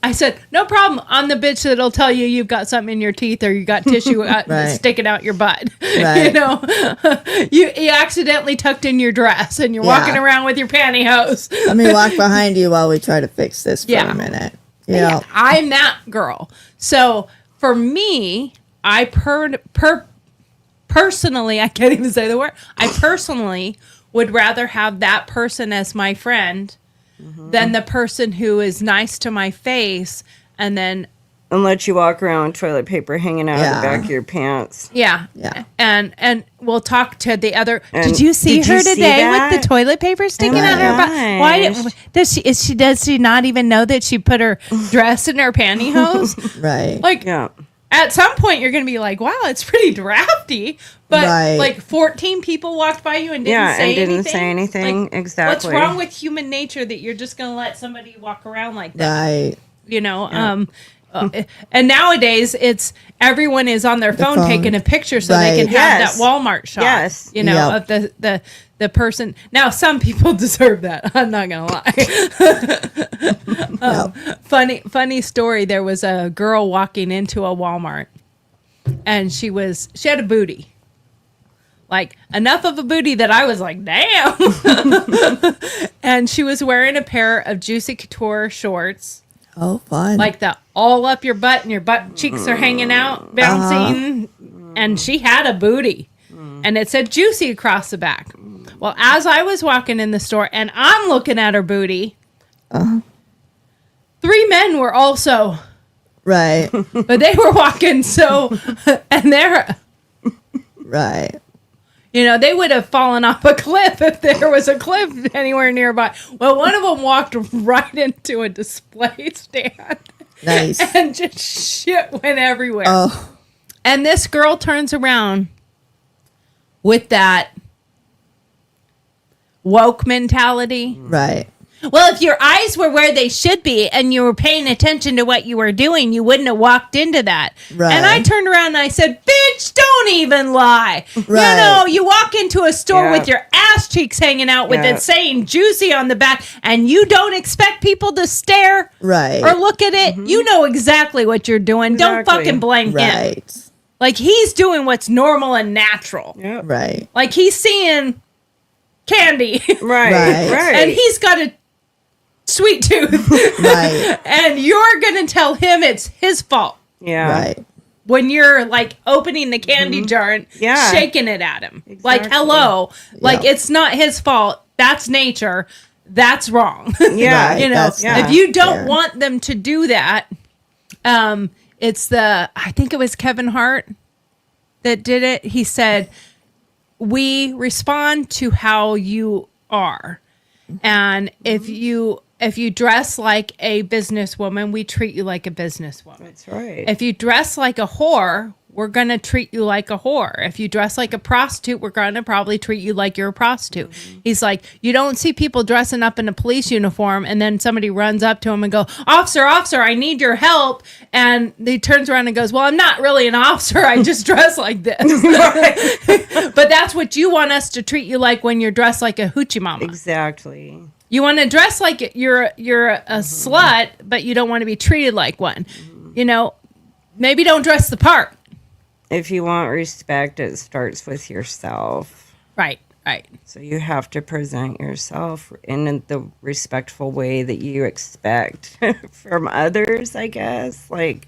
I said, "No problem." I'm the bitch that'll tell you you've got something in your teeth or you got tissue Right. sticking out your butt. Right. You know, you accidentally tucked in your dress and you're Yeah. walking around with your pantyhose. Let me walk behind you while we try to fix this for Yeah. a minute. You know, I'm that girl. So for me, I personally, I can't even say the word. I personally would rather have that person as my friend than the person who is nice to my face and then And let you walk around with toilet paper hanging out of Yeah. the back of your pants. yeah. And we'll talk to the other. And did you see did her you see today that? with the toilet paper sticking Oh my out her butt? Why gosh. does she not even know that she put her dress in her pantyhose? right. Like Yeah. at some point you're going to be like, wow, it's pretty drafty. But Right. like 14 people walked by you and didn't Yeah, say and didn't anything. say anything. Like, Exactly. What's wrong with human nature that you're just going to let somebody walk around like that? Right. You know, and nowadays it's everyone is on their phone, phone. taking a picture so they can Right. have Yes. that Walmart shot. Yes. You know, Yep. of the person. Now some people deserve that. I'm not going to lie. Funny story. There was a girl walking into a Walmart and she had a booty. Like enough of a booty that I was like, damn. And she was wearing a pair of Juicy Couture shorts. Oh, fun. Like the all up your butt and your butt cheeks are hanging out, bouncing. And she had a booty. And it said Juicy across the back. Well, as I was walking in the store and I'm looking at her booty, 3 men were also, right. but they were walking and they're, Right. you know, they would have fallen off a cliff if there was a cliff anywhere nearby. Well, one of them walked right into a display stand Nice. and just shit went everywhere. Oh, And this girl turns around with that woke mentality. right. Well, if your eyes were where they should be and you were paying attention to what you were doing, you wouldn't have walked into that. Right. And I turned around and I said, bitch, don't even lie. You Right. know, you walk into a store Yeah. with your ass cheeks hanging out with Yeah. it saying juicy on the back and you don't expect people to stare Right. or look at it. You know exactly what you're doing. Don't Exactly. fucking blame him. Right. Like he's doing what's normal and natural. Yep. Right. Like he's seeing candy Right. Right. Right. and he's got a sweet tooth Right. and you're going to tell him it's his fault yeah. Right. when you're like opening the candy jar and Yeah. shaking it at him. Like, Exactly. hello, like Yeah. it's not his fault. That's nature. That's wrong. Yeah. Right. You know, That's not if you don't fair. want them to do that, I think it was Kevin Hart that did it. He said, we respond to how you are. And if you dress like a businesswoman, we treat you like a businesswoman. That's right. If you dress like a whore, we're going to treat you like a whore. If you dress like a prostitute, we're going to probably treat you like you're a prostitute. He's like, you don't see people dressing up in a police uniform and then somebody runs up to him and go, officer, I need your help. And he turns around and goes, well, I'm not really an officer. I just dress like this. But that's what you want us to treat you like when you're dressed like a hoochie mama. Exactly. You want to dress like you're a slut, but you don't want to be treated like one. You know, maybe don't dress the part. If you want respect, it starts with yourself. Right. So you have to present yourself in the respectful way that you expect from others, I guess. Like,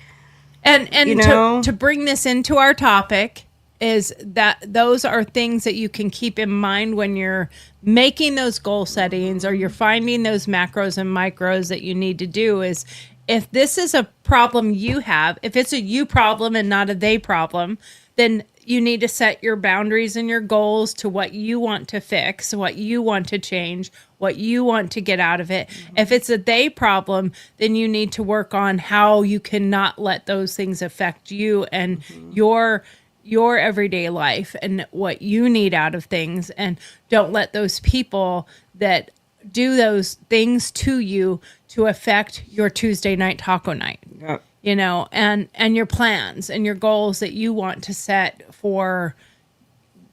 And you know, to bring this into our topic is that those are things that you can keep in mind when you're making those goal settings or you're finding those macros and micros that you need to do. Is if this is a problem you have, if it's a you problem and not a they problem, then you need to set your boundaries and your goals to what you want to fix, what you want to change, what you want to get out of it. If it's a they problem, then you need to work on how you cannot let those things affect you and your everyday life and what you need out of things. And don't let those people that do those things to you to affect your Tuesday night taco night. Yep. You know, and your plans and your goals that you want to set for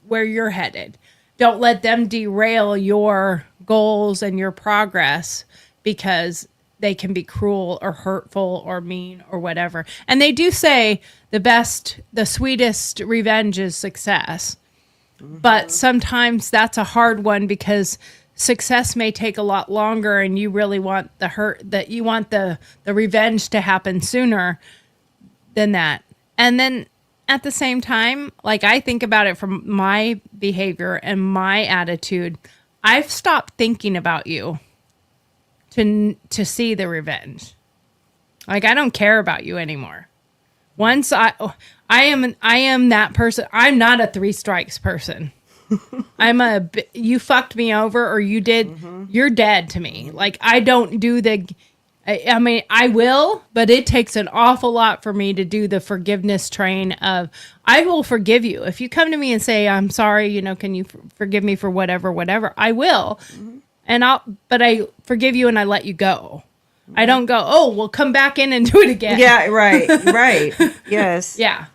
where you're headed. Don't let them derail your goals and your progress because they can be cruel or hurtful or mean or whatever. And they do say the sweetest revenge is success. But sometimes that's a hard one because success may take a lot longer and you really want the revenge to happen sooner than that. And then at the same time, like I think about it from my behavior and my attitude, I've stopped thinking about you to see the revenge. Like I don't care about you anymore. Once I am that person. I'm not a 3 strikes person. You fucked me over or you did, you're dead to me. Like I don't do I mean, I will, but it takes an awful lot for me to do the forgiveness train of, I will forgive you. If you come to me and say, I'm sorry, you know, can you forgive me for whatever, I will. But I forgive you and I let you go. I don't go, oh, we'll come back in and do it again. Yeah, right. Yes. Yeah.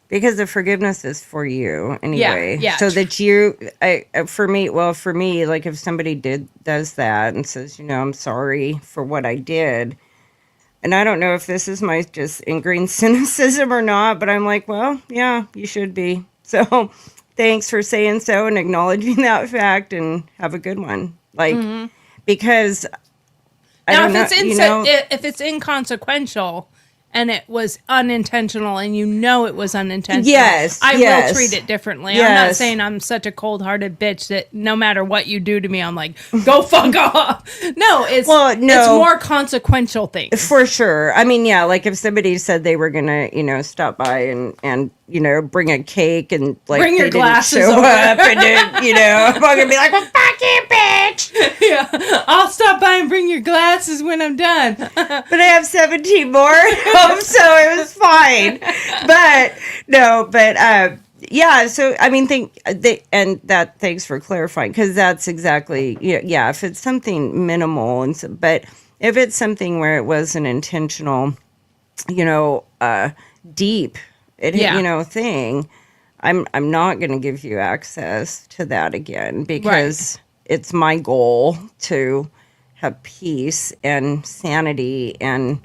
Because the forgiveness is for you anyway. Yeah. So that for me, like if somebody does that and says, you know, I'm sorry for what I did. And I don't know if this is my just ingrained cynicism or not, but I'm like, well, yeah, you should be. So thanks for saying so and acknowledging that fact and have a good one. Like, because I now, don't know, if it's inconsequential and it was unintentional and you know it was unintentional, yes, I will treat it differently. Yes. I'm not saying I'm such a cold-hearted bitch that no matter what you do to me, I'm like, go fuck off. No, it's more consequential things. For sure. I mean, yeah, like if somebody said they were going to, you know, stop by and you know, bring a cake and like bring your they didn't glasses show over. up and then, you know, I'm going to be like, well, fuck you, bitch. Yeah, I'll stop by and bring your glasses when I'm done. But I have 17 more, so it was fine. Yeah, so I mean, thanks for clarifying, because that's exactly, yeah, if it's something minimal, but if it's something where it wasn't intentional, you know, deep, you know, thing, I'm not going to give you access to that again, because it's my goal to have peace and sanity and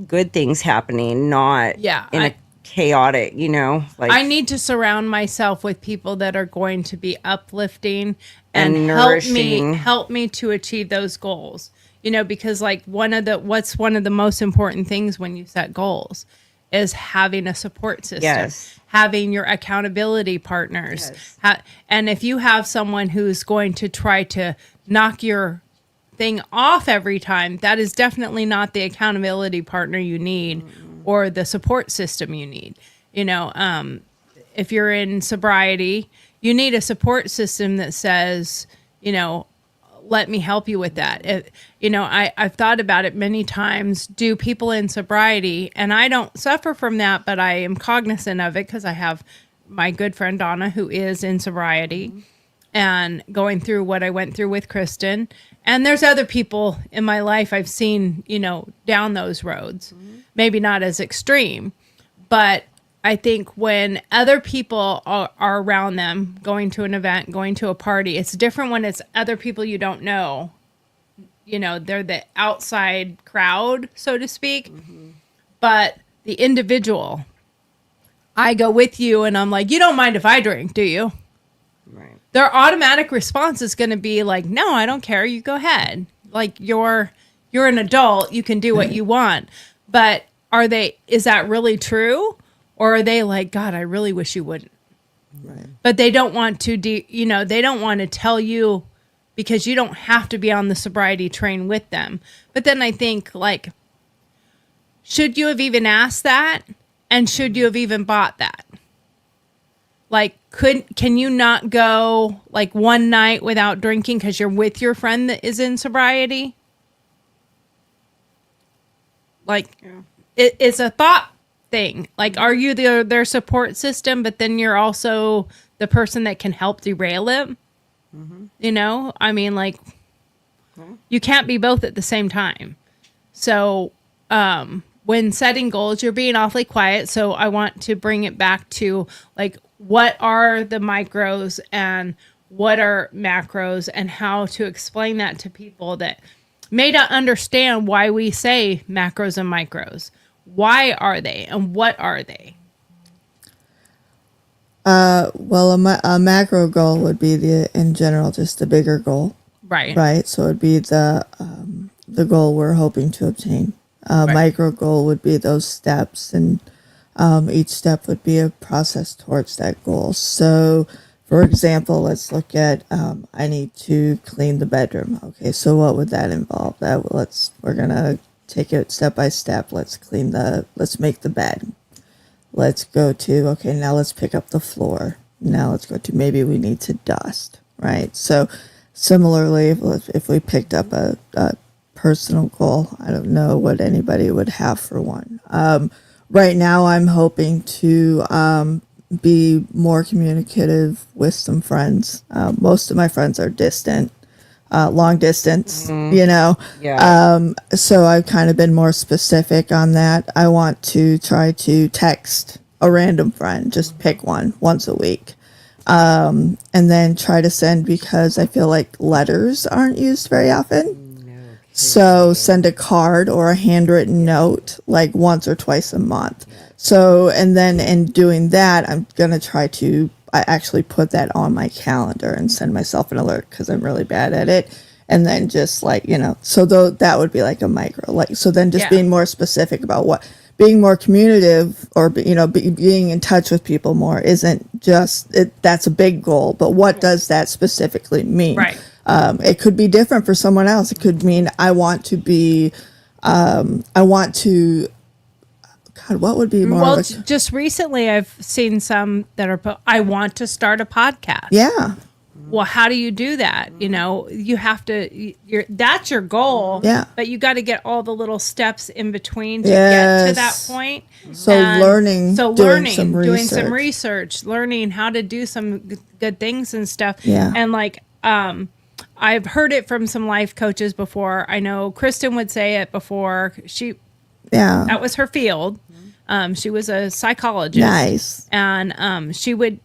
good things happening, not in a chaotic, you know, like I need to surround myself with people that are going to be uplifting and nourishing. help me to achieve those goals. You know, because like what's one of the most important things when you set goals is having a support system, having your accountability partners. And if you have someone who's going to try to knock your thing off every time, that is definitely not the accountability partner you need or the support system you need. You know, if you're in sobriety, you need a support system that says, you know, let me help you with that. You know, I've thought about it many times. Do people in sobriety, and I don't suffer from that, but I am cognizant of it because I have my good friend Donna, who is in sobriety and going through what I went through with Kristen. And there's other people in my life I've seen, you know, down those roads, maybe not as extreme, but I think when other people are around them, going to an event, going to a party, it's different when it's other people you don't know. You know, they're the outside crowd, so to speak. But the individual, I go with you and I'm like, you don't mind if I drink, do you? Right. Their automatic response is going to be like, no, I don't care. You go ahead. Like you're an adult. You can do what you want. But is that really true? Or are they like, God, I really wish you wouldn't. Right. But they don't want to, they don't want to tell you because you don't have to be on the sobriety train with them. But then I think, like, should you have even asked that? And should you have even bought that? Like, can you not go like one night without drinking because you're with your friend that is in sobriety? Like, it's a thought thing. Like, are you their support system, but then you're also the person that can help derail it? You know, I mean, like, you can't be both at the same time. So, when setting goals, you're being awfully quiet. So I want to bring it back to, like, what are the micros and what are macros, and how to explain that to people that may not understand why we say macros and micros. Why are they and what are they? Well, a macro goal would be in general, just a bigger goal. Right. Right. So it'd be the goal we're hoping to obtain. Micro goal would be those steps, and each step would be a process towards that goal. So, for example, let's look at I need to clean the bedroom. Okay, so what would that involve? We're gonna take it step by step. Let's make the bed. Let's go to, okay, now let's pick up the floor. Now let's go to, maybe we need to dust, right? So similarly, if we picked up a personal goal, I don't know what anybody would have for one. Right now, I'm hoping to be more communicative with some friends. Most of my friends are distant. Long distance, you know. Yeah. So I've kind of been more specific on that. I want to try to text a random friend, just pick one once a week. And then try to send, because I feel like letters aren't used very often. So send a card or a handwritten note like once or twice a month. So, and then in doing that, I'm going to try to I actually put that on my calendar and send myself an alert because I'm really bad at it. And then just like, you know, so that would be like a micro, like, so then just being more specific about being more communicative, or, you know, being in touch with people more isn't just, that's a big goal, but what does that specifically mean? Right. It could be different for someone else. It could mean I want to, God, what would be more? Well, just recently I've seen some that are, I want to start a podcast. Yeah. Well, how do you do that? You know, you have to, that's your goal. Yeah. But you got to get all the little steps in between to get to that point. So doing some research, learning how to do some good things and stuff. Yeah. And like, I've heard it from some life coaches before. I know Kristen would say it before. That was her field. She was a psychologist. Nice. And she would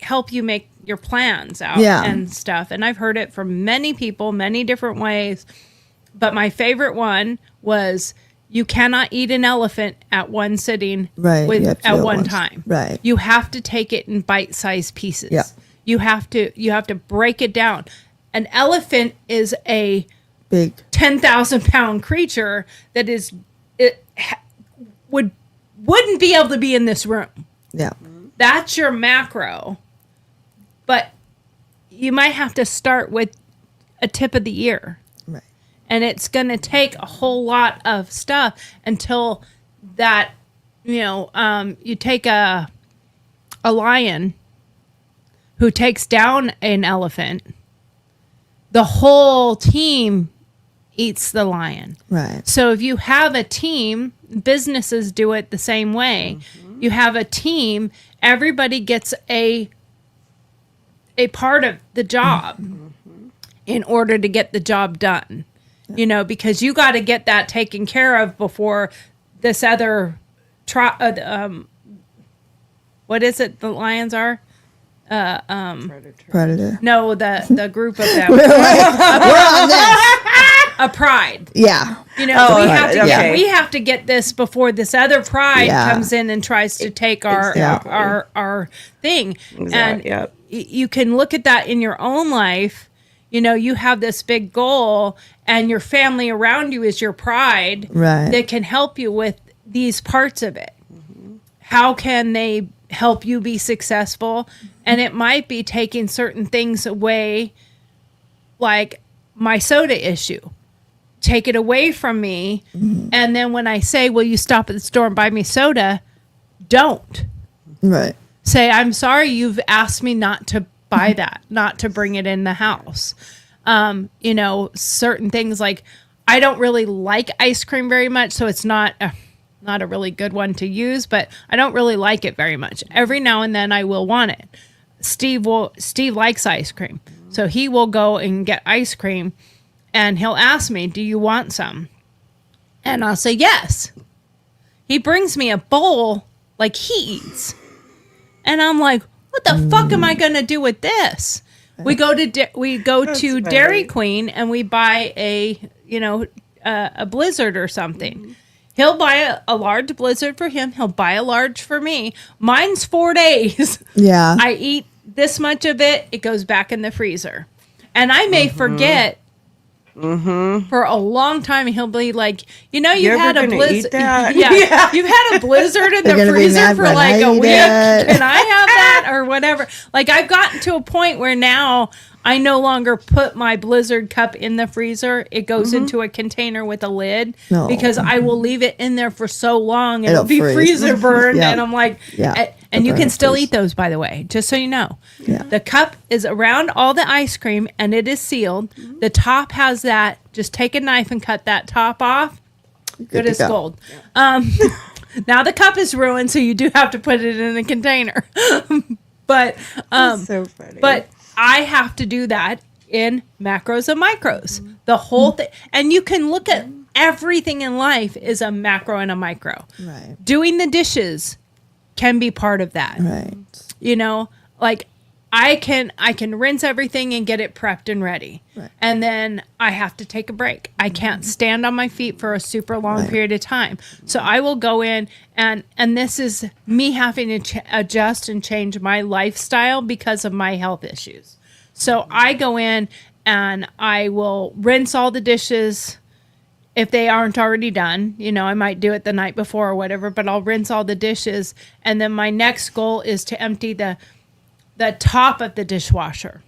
help you make your plans out and stuff. And I've heard it from many people, many different ways. But my favorite one was, you cannot eat an elephant at one sitting at one time. Right. You have to take it in bite-sized pieces. Yeah. You have to break it down. An elephant is a big 10,000 pound creature that wouldn't be able to be in this room. Yeah. That's your macro. But you might have to start with a tip of the ear. Right. And it's going to take a whole lot of stuff until that, you take a lion who takes down an elephant, the whole team eats the lion. Right. So if you have a team, businesses do it the same way. You have a team, everybody gets a part of the job in order to get the job done. Because you got to get that taken care of before this other what is it the lions are? Predator. No, the group of them. We're on this. A pride. Yeah. We right, have to get this before this other pride Yeah. comes in and tries to take our Exactly. our thing. And Yep. you can look at that in your own life. You have this big goal, and your family around you is your pride. Right. That can help you with these parts of it. How can they help you be successful? And it might be taking certain things away, like my soda issue. Take it away from me. And then when I say, will you stop at the store and buy me soda? Don't. Right. Say, I'm sorry you've asked me not to buy that, not to bring it in the house. Certain things like I don't really like ice cream very much, so it's not a really good one to use, but I don't really like it very much. Every now and then I will want it. Steve likes ice cream. So he will go and get ice cream and he'll ask me, do you want some? And I'll say yes. He brings me a bowl like he eats. And I'm like, what the fuck am I going to do with this? We go to Dairy Queen and we buy a Blizzard or something. He'll buy a large Blizzard for him. He'll buy a large for me. Mine's 4 days. Yeah. I eat this much of it. It goes back in the freezer. And I may forget for a long time. He'll be like, you've had a Blizzard. Yeah. You've had a Blizzard in the gonna be freezer mad for when like I a eat week. it. Can I have that or whatever? Like I've gotten to a point where now I no longer put my Blizzard cup in the freezer. It goes into a container with a lid No. because I will leave it in there for so long and it'll It'll be freeze. freezer burned. Yeah. And I'm like, Yeah. and you It'll can still freeze. eat those, by the way, just so you know. Yeah. The cup is around all the ice cream and it is sealed. The top has that. Just take a knife and cut that top off. Good to as go. gold. Now the cup is ruined, so you do have to put it in a container. But So funny. but I have to do that in macros and micros. The whole thing. And you can look at everything in life is a macro and a micro. Right. Doing the dishes can be part of that. Right. Like I can rinse everything and get it prepped and ready. Right. And then I have to take a break. I can't stand on my feet for a super long Right. period of time. So I will go in and this is me having to adjust and change my lifestyle because of my health issues. So I go in and I will rinse all the dishes if they aren't already done. I might do it the night before or whatever, but I'll rinse all the dishes. And then my next goal is to empty the top of the dishwasher.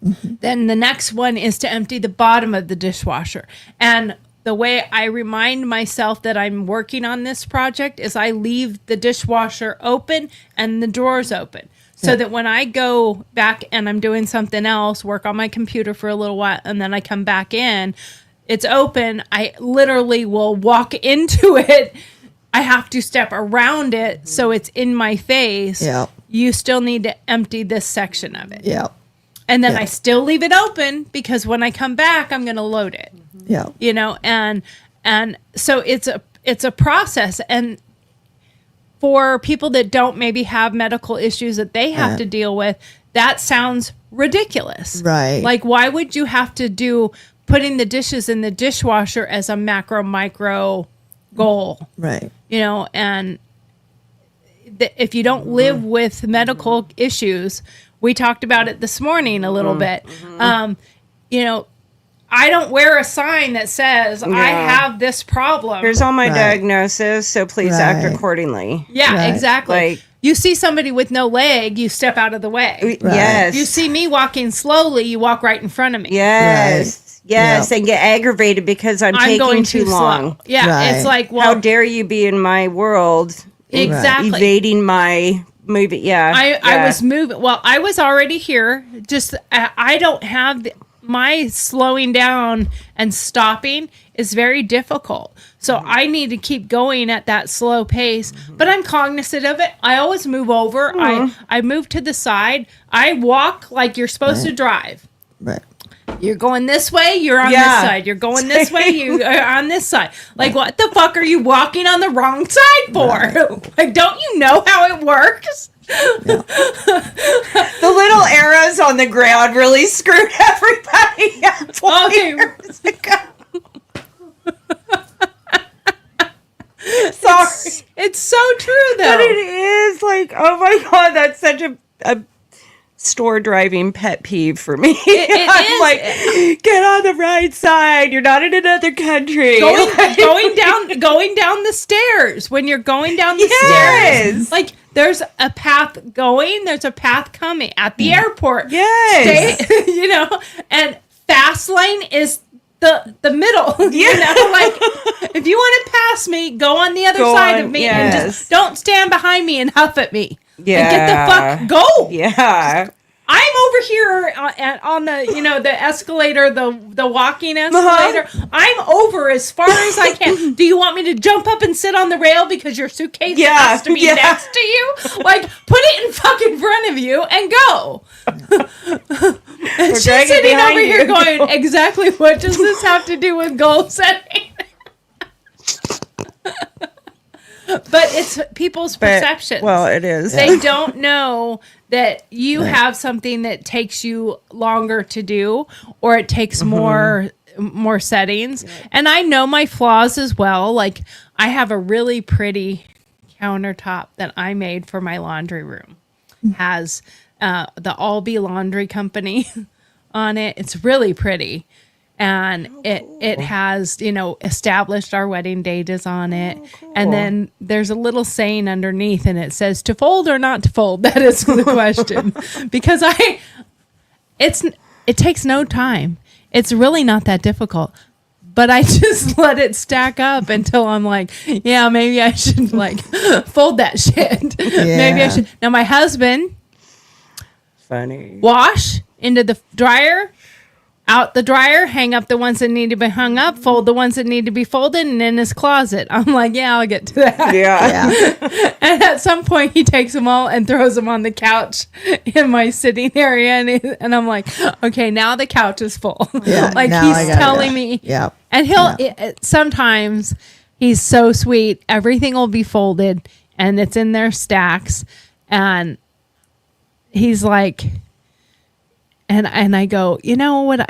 Then the next one is to empty the bottom of the dishwasher. And the way I remind myself that I'm working on this project is I leave the dishwasher open and the drawers open. So that when I go back and I'm doing something else, work on my computer for a little while, and then I come back in, it's open. I literally will walk into it. I have to step around it so it's in my face. Yeah. You still need to empty this section of it. Yeah. And then Yeah. I still leave it open because when I come back, I'm going to load it. Yeah. And so it's a process. And for people that don't maybe have medical issues that they have Yeah. to deal with, that sounds ridiculous. Right. Like, why would you have to do putting the dishes in the dishwasher as a macro micro goal? Right. And if you don't live with medical issues, we talked about it this morning a little bit. I don't wear a sign that says I Yeah. have this problem. Here's all my Right. diagnosis, so please act Right. accordingly. Yeah, Right. exactly. Like- you see somebody with no leg, you step out of the way. Yes. You see me walking slowly, you walk right in front of me. Yes. Yes, and get aggravated because I'm taking going too too long. slow. Yeah, Right. it's like, How well, dare you be in my world, exactly. evading my movie? Yeah, I was moving. Well, I was already here. Just I don't have my slowing down and stopping is very difficult. So I need to keep going at that slow pace. But I'm cognizant of it. I always move over. I move to the side. I walk like you're supposed to drive. Right. You're going this way, you're on this side. You're going this way, you are on this side. Like, what the fuck are you walking on the wrong side for? Like, don't you know how it works? the little arrows on the ground really screwed everybody up. Okay. Years ago. Sorry, It's so true, but though. it is like, oh my god, that's such a store driving pet peeve for me. I'm is. like, get on the right side. You're not in another country. Going down the stairs. When you're going down the Yes. stairs, like there's a path going, there's a path coming at the airport. Yes. Stay, you know, and fast lane is the middle. Yeah. You know, like if you want to pass me, go on the other Go side on, of me yes. and just don't stand behind me and huff at me. Yeah. And get the fuck go. Yeah. I'm over here on the, you know, the escalator, the walking escalator. I'm over as far as I can. Do you want me to jump up and sit on the rail because your suitcase has to be next to you? Like, put it in fucking front of you and go. And she's dragging sitting behind over here you. going, exactly what does this have to do with goal setting? But it's people's perceptions. Well, it is. They don't know that you have something that takes you longer to do, or it takes more settings. And I know my flaws as well. Like, I have a really pretty countertop that I made for my laundry room. Has the Albee Laundry Company on it. It's really pretty. And it has, you know, established our wedding date is on it. And then there's a little saying underneath and it says to fold or not to fold. That is the question. Because it takes no time. It's really not that difficult. But I just let it stack up until I'm like, yeah, maybe I should like fold that shit. Maybe I should. Now my husband, Funny. wash into the dryer, out the dryer, hang up the ones that need to be hung up, fold the ones that need to be folded, and in his closet. I'm like, yeah, I'll get to that. Yeah. And at some point, he takes them all and throws them on the couch in my sitting area, and I'm like, okay, now the couch is full. Yeah, Like now I he's gotta telling go. me, Yeah. and he'll sometimes he's so sweet. Everything will be folded and it's in their stacks, and he's like. And I go, you know what?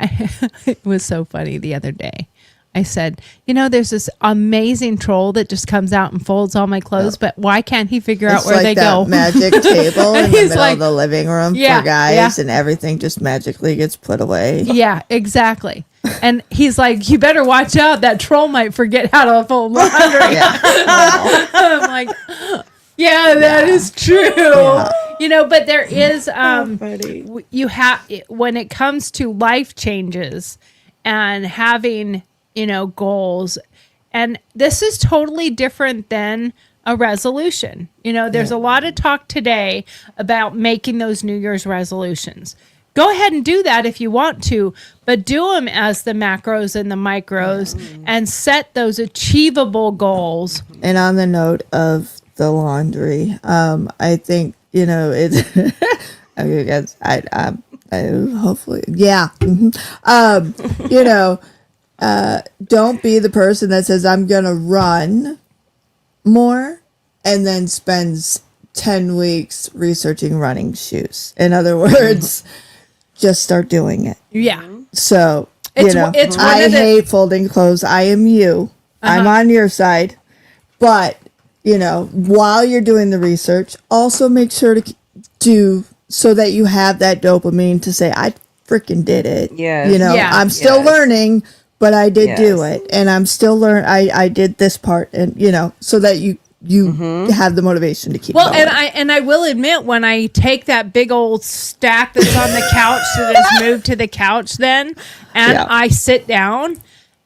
It was so funny the other day. I said, you know, there's this amazing troll that just comes out and folds all my clothes, but why can't he figure out It's where like they that go? magic table in the He's middle like- of the living room Yeah, for guys, yeah. and everything just magically gets put away. Yeah, exactly. And he's like, you better watch out. That troll might forget how to fold laundry. I'm like, yeah, that is true. You know, but there is you have when it comes to life changes and having, you know, goals, and this is totally different than a resolution. You know, there's a lot of talk today about making those New Year's resolutions. Go ahead and do that if you want to, but do them as the macros and the micros and set those achievable goals. And on the note of the laundry, I think, you know, it's I guess I hopefully, yeah. You know, don't be the person that says I'm gonna run more and then spends 10 weeks researching running shoes. In other words, just start doing it. Yeah. So, It's- you know, it's one I of the- hate folding clothes. I am you. I'm on your side. But, you know, while you're doing the research, also make sure to do so that you have that dopamine to say, I freaking did it. Yes. You know, Yeah. I'm still Yes. learning, but I did do Yes. it. And I'm still I did this part. And, you know, so that you have the motivation to keep Well, going. and I will admit, when I take that big old stack that's on the couch that is moved to the couch then, and Yeah. I sit down,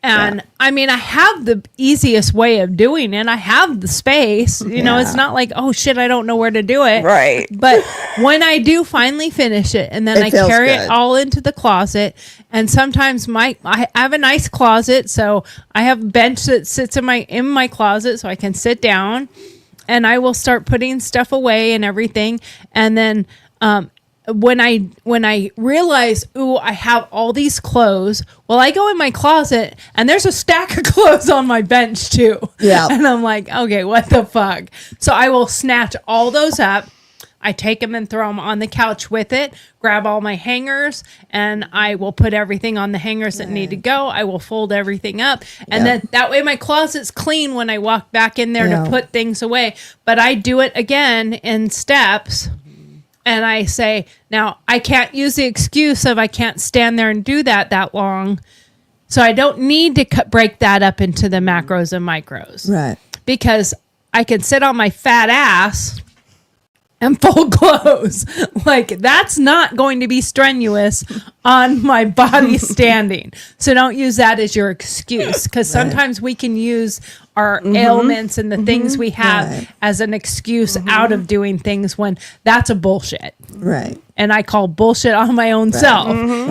and I mean, I have the easiest way of doing it. I have the space. You know, it's not like, oh shit, I don't know where to do it. Right. But when I do finally finish it, and then It I feels carry good. it all into the closet, and sometimes I have a nice closet, so I have a bench that sits in my closet, so I can sit down, and I will start putting stuff away and everything, and then when I realize, ooh, I have all these clothes, well, I go in my closet and there's a stack of clothes on my bench too. Yeah. And I'm like, okay, what the fuck? So I will snatch all those up. I take them and throw them on the couch with it, grab all my hangers, and I will put everything on the hangers that need to go. I will fold everything up. And then that way my closet's clean when I walk back in there Yeah. to put things away. But I do it again in steps. And I say, now I can't use the excuse of I can't stand there and do that long. So I don't need to break that up into the macros and micros. Right. Because I can sit on my fat ass and fold clothes. Like, that's not going to be strenuous on my body standing. So don't use that as your excuse, because sometimes we can use our ailments and the things we have Right. as an excuse out of doing things, when that's a bullshit. Right. And I call bullshit on my own self.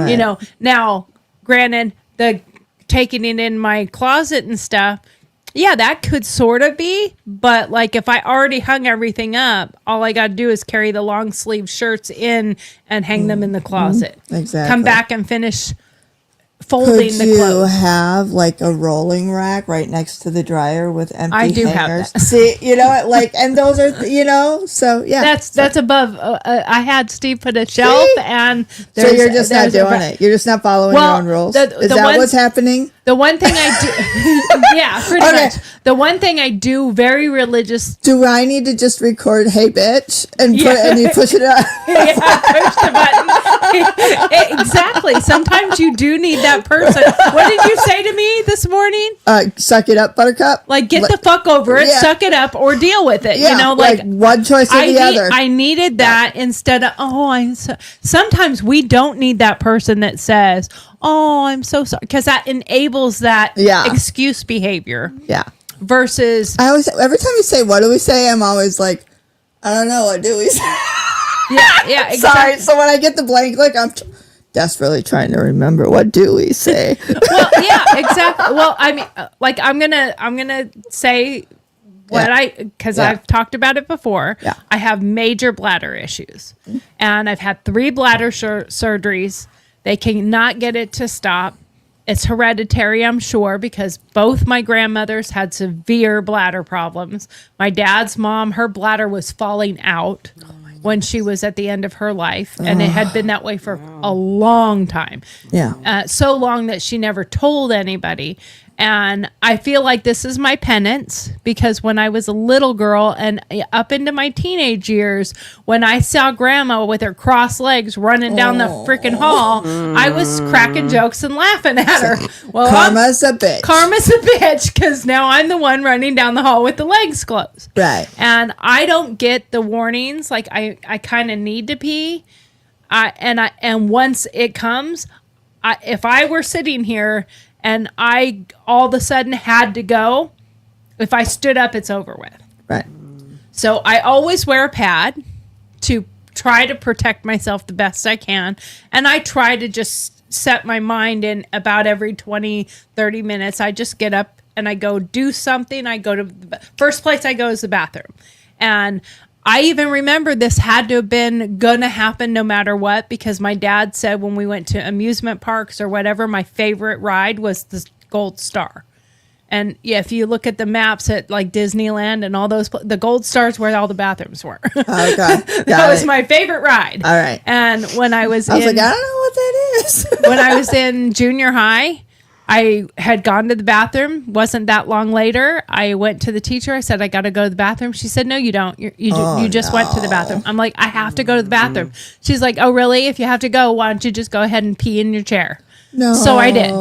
You know, now, granted, the taking it in my closet and stuff, yeah, that could sort of be, but like if I already hung everything up, all I got to do is carry the long sleeve shirts in and hang them in the closet. Exactly. Come back and finish Could folding the you clothes. have like a rolling rack right next to the dryer with empty I do have hangers? that. See, you know, like, and those are, you know, so yeah. That's above. I had Steve put a shelf, See? and So there's- you're just not there's a doing it. You're just not following Well, your own rules. the Is that one- what's happening? The one thing I do, yeah, pretty Okay. much. The one thing I do very religious. Do I need to just record "Hey bitch" and put Yeah. and you push it up? Yeah, push the button. Exactly. Sometimes you do need that person. What did you say to me this morning? Suck it up, Buttercup. Like, get the fuck over it, Yeah. suck it up, or deal with it. Yeah, You know, like one choice or the other. I needed that instead of, sometimes we don't need that person that says, oh, I'm so sorry, because that enables that Yeah. excuse behavior yeah. versus, I always, every time you say, "What do we say?" I'm always like, I don't know. What do we say? yeah, Sorry. So when I get the blank look, I'm desperately trying to remember. What do we say? Well, yeah, exactly. Well, I mean, like I'm gonna say what because Yeah. I've talked about it before. Yeah. I have major bladder issues, and I've had 3 bladder surgeries. They cannot get it to stop. It's hereditary, I'm sure, because both my grandmothers had severe bladder problems. My dad's mom, her bladder was falling out when she was at the end of her life, and it had been that way for a long time. Yeah. So long that she never told anybody. And I feel like this is my penance, because when I was a little girl and up into my teenage years, when I saw grandma with her crossed legs running down the freaking hall, I was cracking jokes and laughing at her. Well, Karma's a bitch. Karma's a bitch, because now I'm the one running down the hall with the legs closed. Right. And I don't get the warnings. Like I kind of need to pee. And once it comes, if I were sitting here and I all of a sudden had to go, if I stood up, it's over with. Right. So I always wear a pad to try to protect myself the best I can. And I try to just set my mind in about every 20, 30 minutes. I just get up and I go do something. I go to the first place I go is the bathroom. And I even remember this had to have been going to happen no matter what, because my dad said when we went to amusement parks or whatever, my favorite ride was the Gold Star. And yeah, if you look at the maps at like Disneyland and all those, the Gold Star's where all the bathrooms were. Okay. That Got was it. my favorite ride. All right. And when I was I was in, like, I don't know what that is. when I was in junior high, I had gone to the bathroom. Wasn't that long later, I went to the teacher. I said, I got to go to the bathroom. She said, no, you don't. You just went to the bathroom. I'm like, I have to go to the bathroom. She's like, oh, really? If you have to go, why don't you just go ahead and pee in your chair? No. So I did.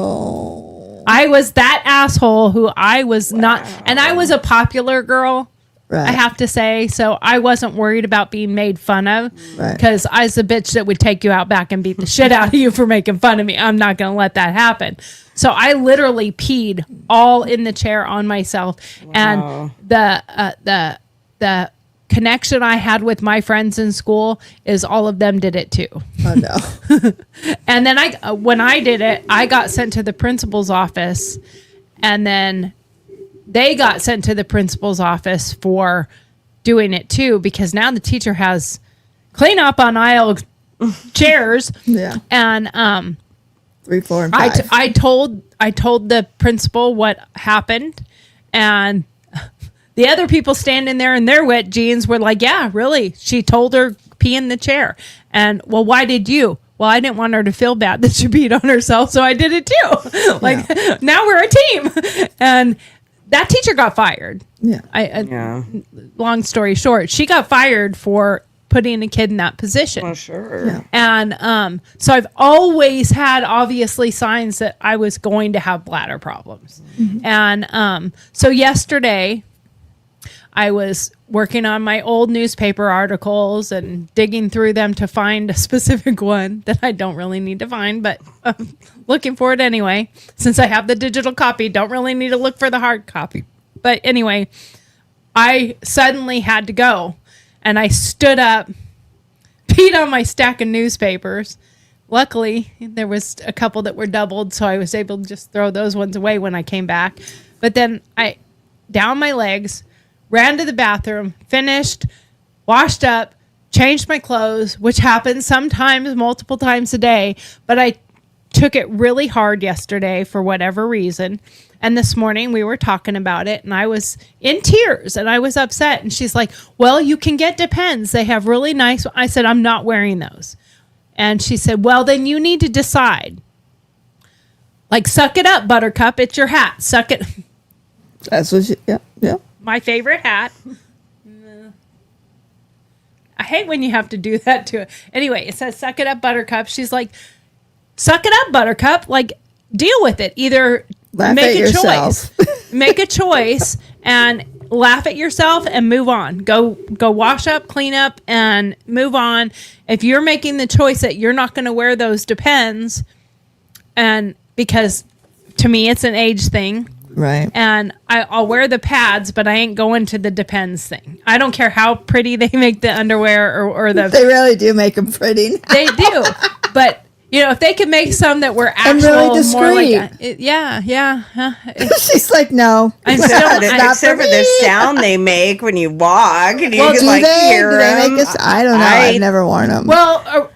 I was that asshole who I was not, and I was a popular girl. Right. I have to say. So I wasn't worried about being made fun of Right. because I was the bitch that would take you out back and beat the shit out of you for making fun of me. I'm not going to let that happen. So I literally peed all in the chair on myself. And the connection I had with my friends in school is all of them did it too. Oh no. And then when I did it, I got sent to the principal's office, and then they got sent to the principal's office for doing it too, because now the teacher has clean up on aisle chairs. Yeah. And 3, 4, and 5. I told the principal what happened, and the other people standing there in their wet jeans were like, "Yeah, really? She told her pee in the chair." And, "Well, why did you?" "Well, I didn't want her to feel bad that she peed on herself, so I did it too." Like, now we're a team. And that teacher got fired. Yeah. Long story short, she got fired for putting a kid in that position. Well, sure. Yeah. And so I've always had obviously signs that I was going to have bladder problems. And so yesterday I was working on my old newspaper articles and digging through them to find a specific one that I don't really need to find, but looking for it anyway. Since I have the digital copy, don't really need to look for the hard copy. But anyway, I suddenly had to go, and I stood up, peed on my stack of newspapers. Luckily, there was a couple that were doubled, so I was able to just throw those ones away when I came back. But then I, down my legs, ran to the bathroom, finished, washed up, changed my clothes, which happens sometimes multiple times a day. But I took it really hard yesterday for whatever reason. And this morning we were talking about it, and I was in tears and I was upset. And she's like, "Well, you can get Depends. They have really nice." I said, "I'm not wearing those." And she said, "Well, then you need to decide. Like, suck it up, Buttercup. It's your hat. Suck it." That's what she, yeah. My favorite hat. I hate when you have to do that to it. Anyway, it says, "Suck it up, Buttercup." She's like, "Suck it up, Buttercup. Like, deal with it. Either Laugh make at a yourself." choice. Make a choice and laugh at yourself and move on. Go wash up, clean up, and move on. If you're making the choice that you're not going to wear those Depends, and because to me it's an age thing. Right. And I'll wear the pads, but I ain't going to the Depends thing. I don't care how pretty they make the underwear or the... They really do make them pretty. They do. But, you know, if they could make some that were actual... And really more discreet. like... She's like, "No." I'm still... Not Except for for the me. sound they make when you walk, and you Well, can Do like they? hear Do they them. make us? I don't know. I've never worn them. Well,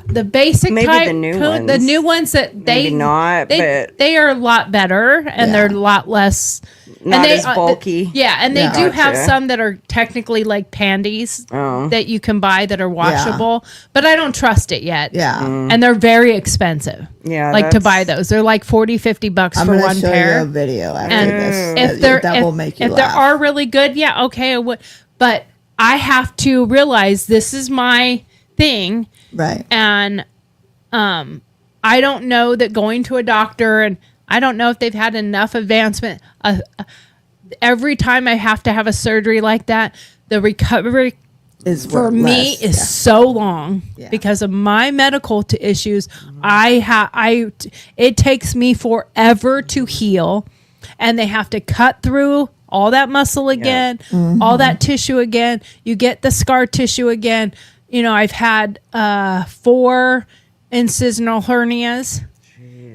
the basic Maybe type, the new the ones. new ones that Maybe not, but they are a lot better, and they're a lot less not they, as bulky. and they Yeah. do have Gotcha. some that are technically like panties Oh. that you can buy that are washable, but I don't trust it yet. yeah. And they're very expensive. Yeah, Like to that's- buy those. They're like $40-$50 I'm for going to one show pair. you a video after And this. if they're that will make you if laugh. they are really good, yeah, okay, I would. But I have to realize this is my thing, Right. and I don't know that going to a doctor, and I don't know if they've had enough advancement. Every time I have to have a surgery like that, the recovery Is for what me less, is yeah. so long Yeah. because of my medical issues. It takes me forever to heal, and they have to cut through all that muscle again, all that tissue again. You get the scar tissue again. You know, I've had 4 incisional hernias.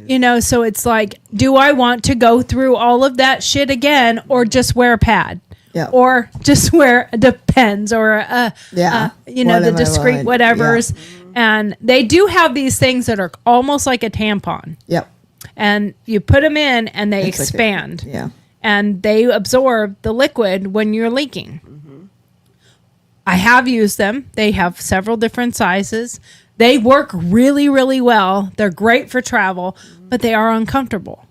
You know, so it's like, do I want to go through all of that shit again, or just wear a pad? Yeah. Or just wear a Depends or Yeah. the What am I discreet wearing? whatevers. And they do have these things that are almost like a tampon, Yep. and you put them in and they It's like a- expand, Yeah. and they absorb the liquid when you're leaking. I have used them. They have several different sizes. They work really, really well. They're great for travel, but they are uncomfortable.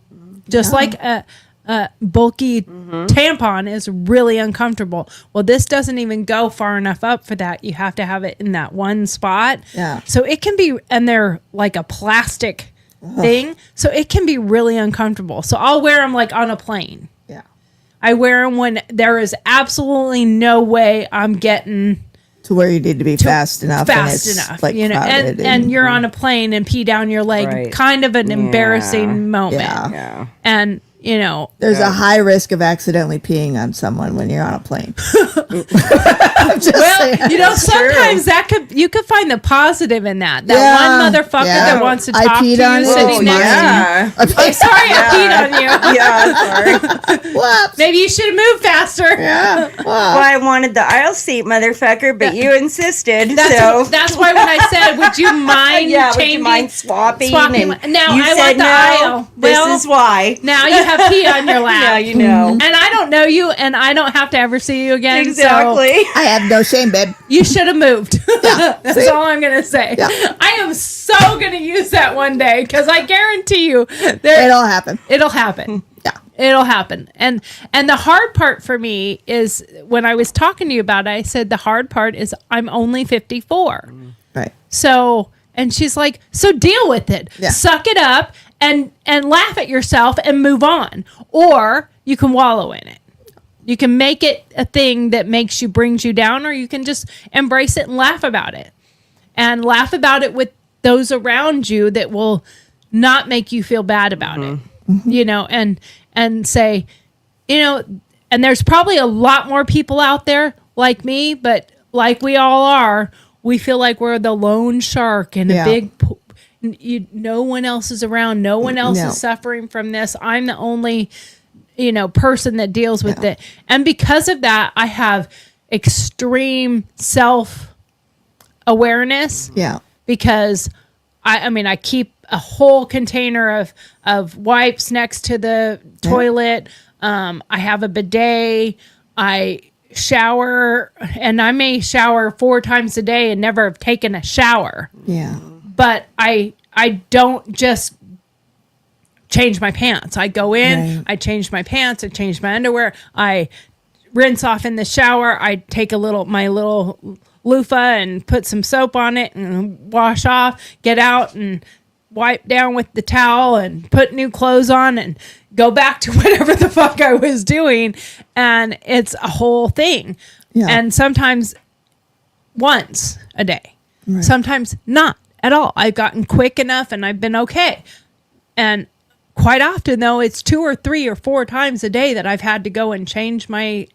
Just like a bulky tampon is really uncomfortable. Well, this doesn't even go far enough up for that. You have to have it in that one spot. Yeah. So it can be, and they're like a plastic thing. So it can be really uncomfortable. So I'll wear them like on a plane. Yeah. I wear them when there is absolutely no way I'm getting To where you need to be fast enough. and fast it's, enough, like, you know, crowded and you're on a plane and pee down your leg, Right. kind of an embarrassing moment. Yeah. Yeah. And, you know, There's a high risk of accidentally peeing on someone when you're on a plane. I'm just saying. you know, sometimes you could find the positive in that. That one motherfucker that wants to I talk to peed you on it. sitting Oh, next to you. Yeah. I'm sorry I peed on you. Yeah, sorry. Whoops. Maybe you should have moved faster. Yeah. Well, I wanted the aisle seat, motherfucker, but you insisted. That's why when I said, would you mind yeah, would changing? you mind swapping? swapping? And Now you I said want the no. aisle. Well, This is why. now you have pee on your lap. Yeah, you know. And I don't know you, and I don't have to ever see you again. Exactly. I have no shame, babe. So you should have moved. That's See? all I'm gonna say. Yeah. I am so gonna use that one day because I guarantee you, It'll happen. it'll happen. Yeah. It'll happen. And the hard part for me is when I was talking to you about it, I said the hard part is I'm only 54. Right. So, and she's like, so deal with it. Yeah. Suck it up and laugh at yourself and move on. Or you can wallow in it. You can make it a thing that brings you down, or you can just embrace it and laugh about it. And laugh about it with those around you that will not make you feel bad about it. You know, and say, you know, and there's probably a lot more people out there like me, but like we all are, we feel like we're the lone shark in Yeah. a big no one else is around. No one else No. is suffering from this. I'm the only, you know, person that deals with it. And because of that, I have extreme self-awareness Yeah. because I keep a whole container of wipes next to the toilet. I have a bidet. I shower, and I may shower 4 times a day and never have taken a shower. Yeah. But I don't just change my pants. I go in, Right. I change my pants, I change my underwear, I rinse off in the shower, I take my little loofah and put some soap on it and wash off, get out and wipe down with the towel and put new clothes on and go back to whatever the fuck I was doing. And it's a whole thing. Yeah. And sometimes once a day, Right. sometimes not at all. I've gotten quick enough and I've been okay. And quite often, though, it's 2 or 3 or 4 times a day that I've had to go and change my.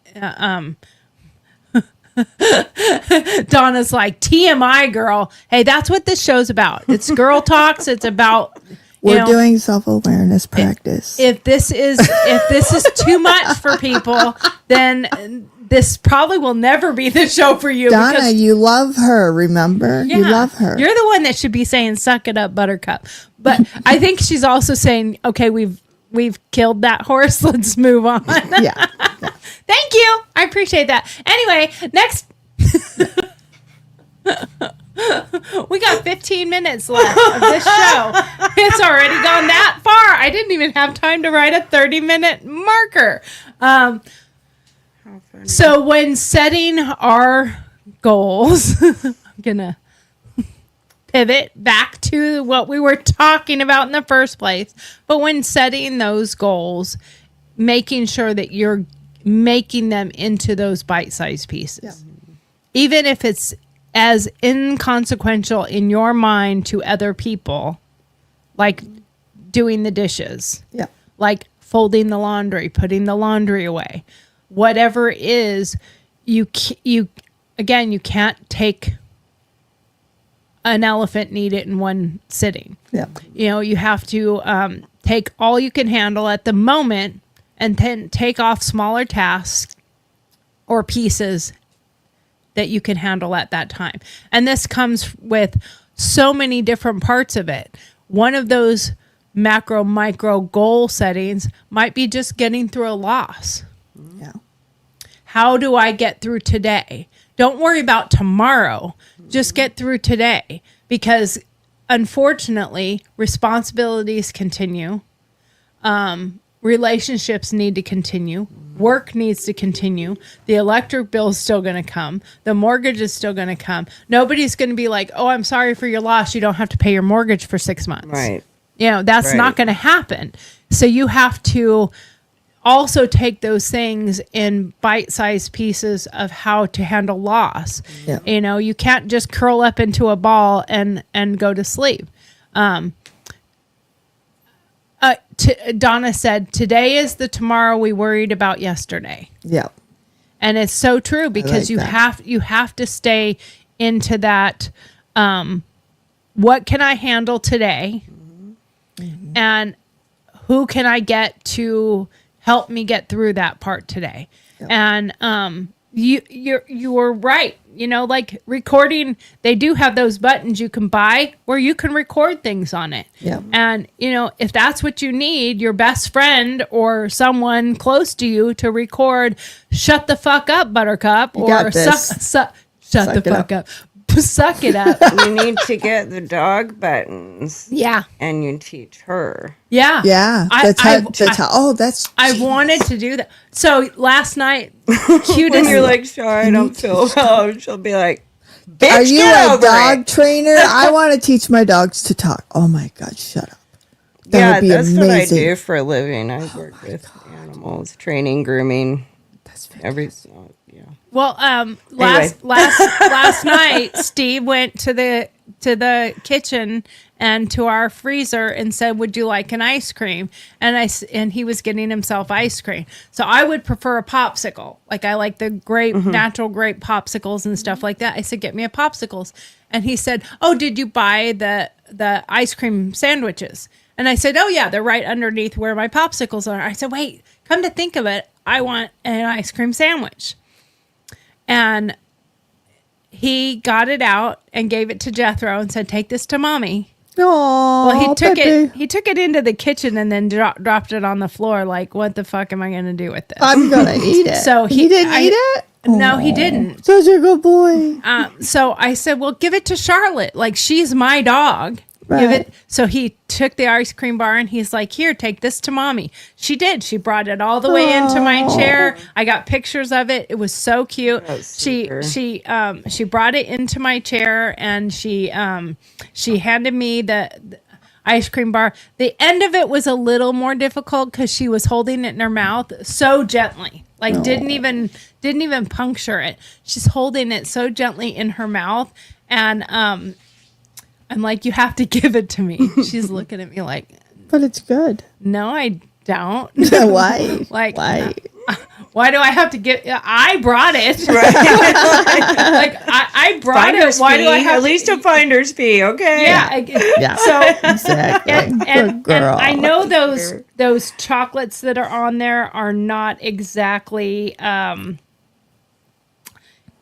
Donna's like, TMI, girl. Hey, that's what this show's about. It's girl talks. It's about. We're doing self-awareness practice. If this is too much for people, then this probably will never be the show for you. Donna, because- you love her, remember? You Yeah. love her. You're the one that should be saying "suck it up, Buttercup." But I think she's also saying, "Okay, we've killed that horse. Let's move on." Yeah. Thank you. I appreciate that. Anyway, next. We got 15 minutes left of this show. It's already gone that far. I didn't even have time to write a 30-minute marker. So when setting our goals, I'm going to pivot back to what we were talking about in the first place. But when setting those goals, making sure that you're making them into those bite-sized pieces. Yeah. Even if it's as inconsequential in your mind to other people, like doing the dishes, Yeah. like folding the laundry, putting the laundry away, whatever it is, you can't take an elephant and eat it in one sitting. Yeah. You know, you have to take all you can handle at the moment and then take off smaller tasks or pieces that you can handle at that time. And this comes with so many different parts of it. One of those macro, micro goal settings might be just getting through a loss. Yeah. How do I get through today? Don't worry about tomorrow. Just get through today, because unfortunately, responsibilities continue. Relationships need to continue. Work needs to continue. The electric bill is still going to come. The mortgage is still going to come. Nobody's going to be like, "Oh, I'm sorry for your loss. You don't have to pay your mortgage for 6 months." Right. You know, that's Right. not going to happen. So you have to also take those things in bite-sized pieces of how to handle loss. Yeah. You know, you can't just curl up into a ball and go to sleep. Donna said, today is the tomorrow we worried about yesterday. Yeah. And it's so true because like you have to stay into that. What can I handle today? And who can I get to help me get through that part today? Yep. And you were right. You know, like recording, they do have those buttons you can buy where you can record things on it. Yep. And, you know, if that's what you need, your best friend or someone close to you to record, shut the fuck up, Buttercup, or got this. shut the it fuck up. up. Suck it up. You need to get the dog buttons. Yeah. And you teach her. Yeah. Yeah. That's I wanted to do that. So last night, cutest. When you're like, sorry, I don't feel well, she'll be like, bitch, Are you get a over dog it. trainer? I want to teach my dogs to talk. Oh my God, shut up. That Yeah, would be that's amazing. what I do for a living. I work with animals, training, grooming, That's everything. Yeah. Well, last night, Steve went to the kitchen and to our freezer and said, "Would you like an ice cream?" And he was getting himself ice cream. So I would prefer a popsicle. Like I like the grape, natural grape popsicles and stuff like that. I said, "Get me a popsicles." And he said, "Oh, did you buy the ice cream sandwiches?" And I said, "Oh yeah, they're right underneath where my popsicles are." I said, "Wait, come to think of it, I want an ice cream sandwich." And he got it out and gave it to Jethro and said, "Take this to mommy." Oh, Well, he took it into the kitchen and then dropped it on the floor. Like, what the fuck am I going to do with this? I'm gonna eat it. So he didn't eat it. No, he didn't. Such a good boy. So I said, "Well, give it to Charlotte. Like, she's my dog. Give Right. it." So he took the ice cream bar and he's like, "Here, take this to mommy." She did. She brought it all the way into my chair. I got pictures of it. It was so cute. That's She brought it into my chair and she handed me the ice cream bar. The end of it was a little more difficult because she was holding it in her mouth so gently. Like didn't even puncture it. She's holding it so gently in her mouth. And I'm like, "You have to give it to me." She's looking at me like, But it's good. "No, I don't." Why? Like, Why? why do I have to give? I brought it. Like I brought Finder's it. Why do I fee, have at least a finder's fee, okay? Yeah. Yeah. So Exactly. and Good girl. I know those chocolates that are on there are not exactly.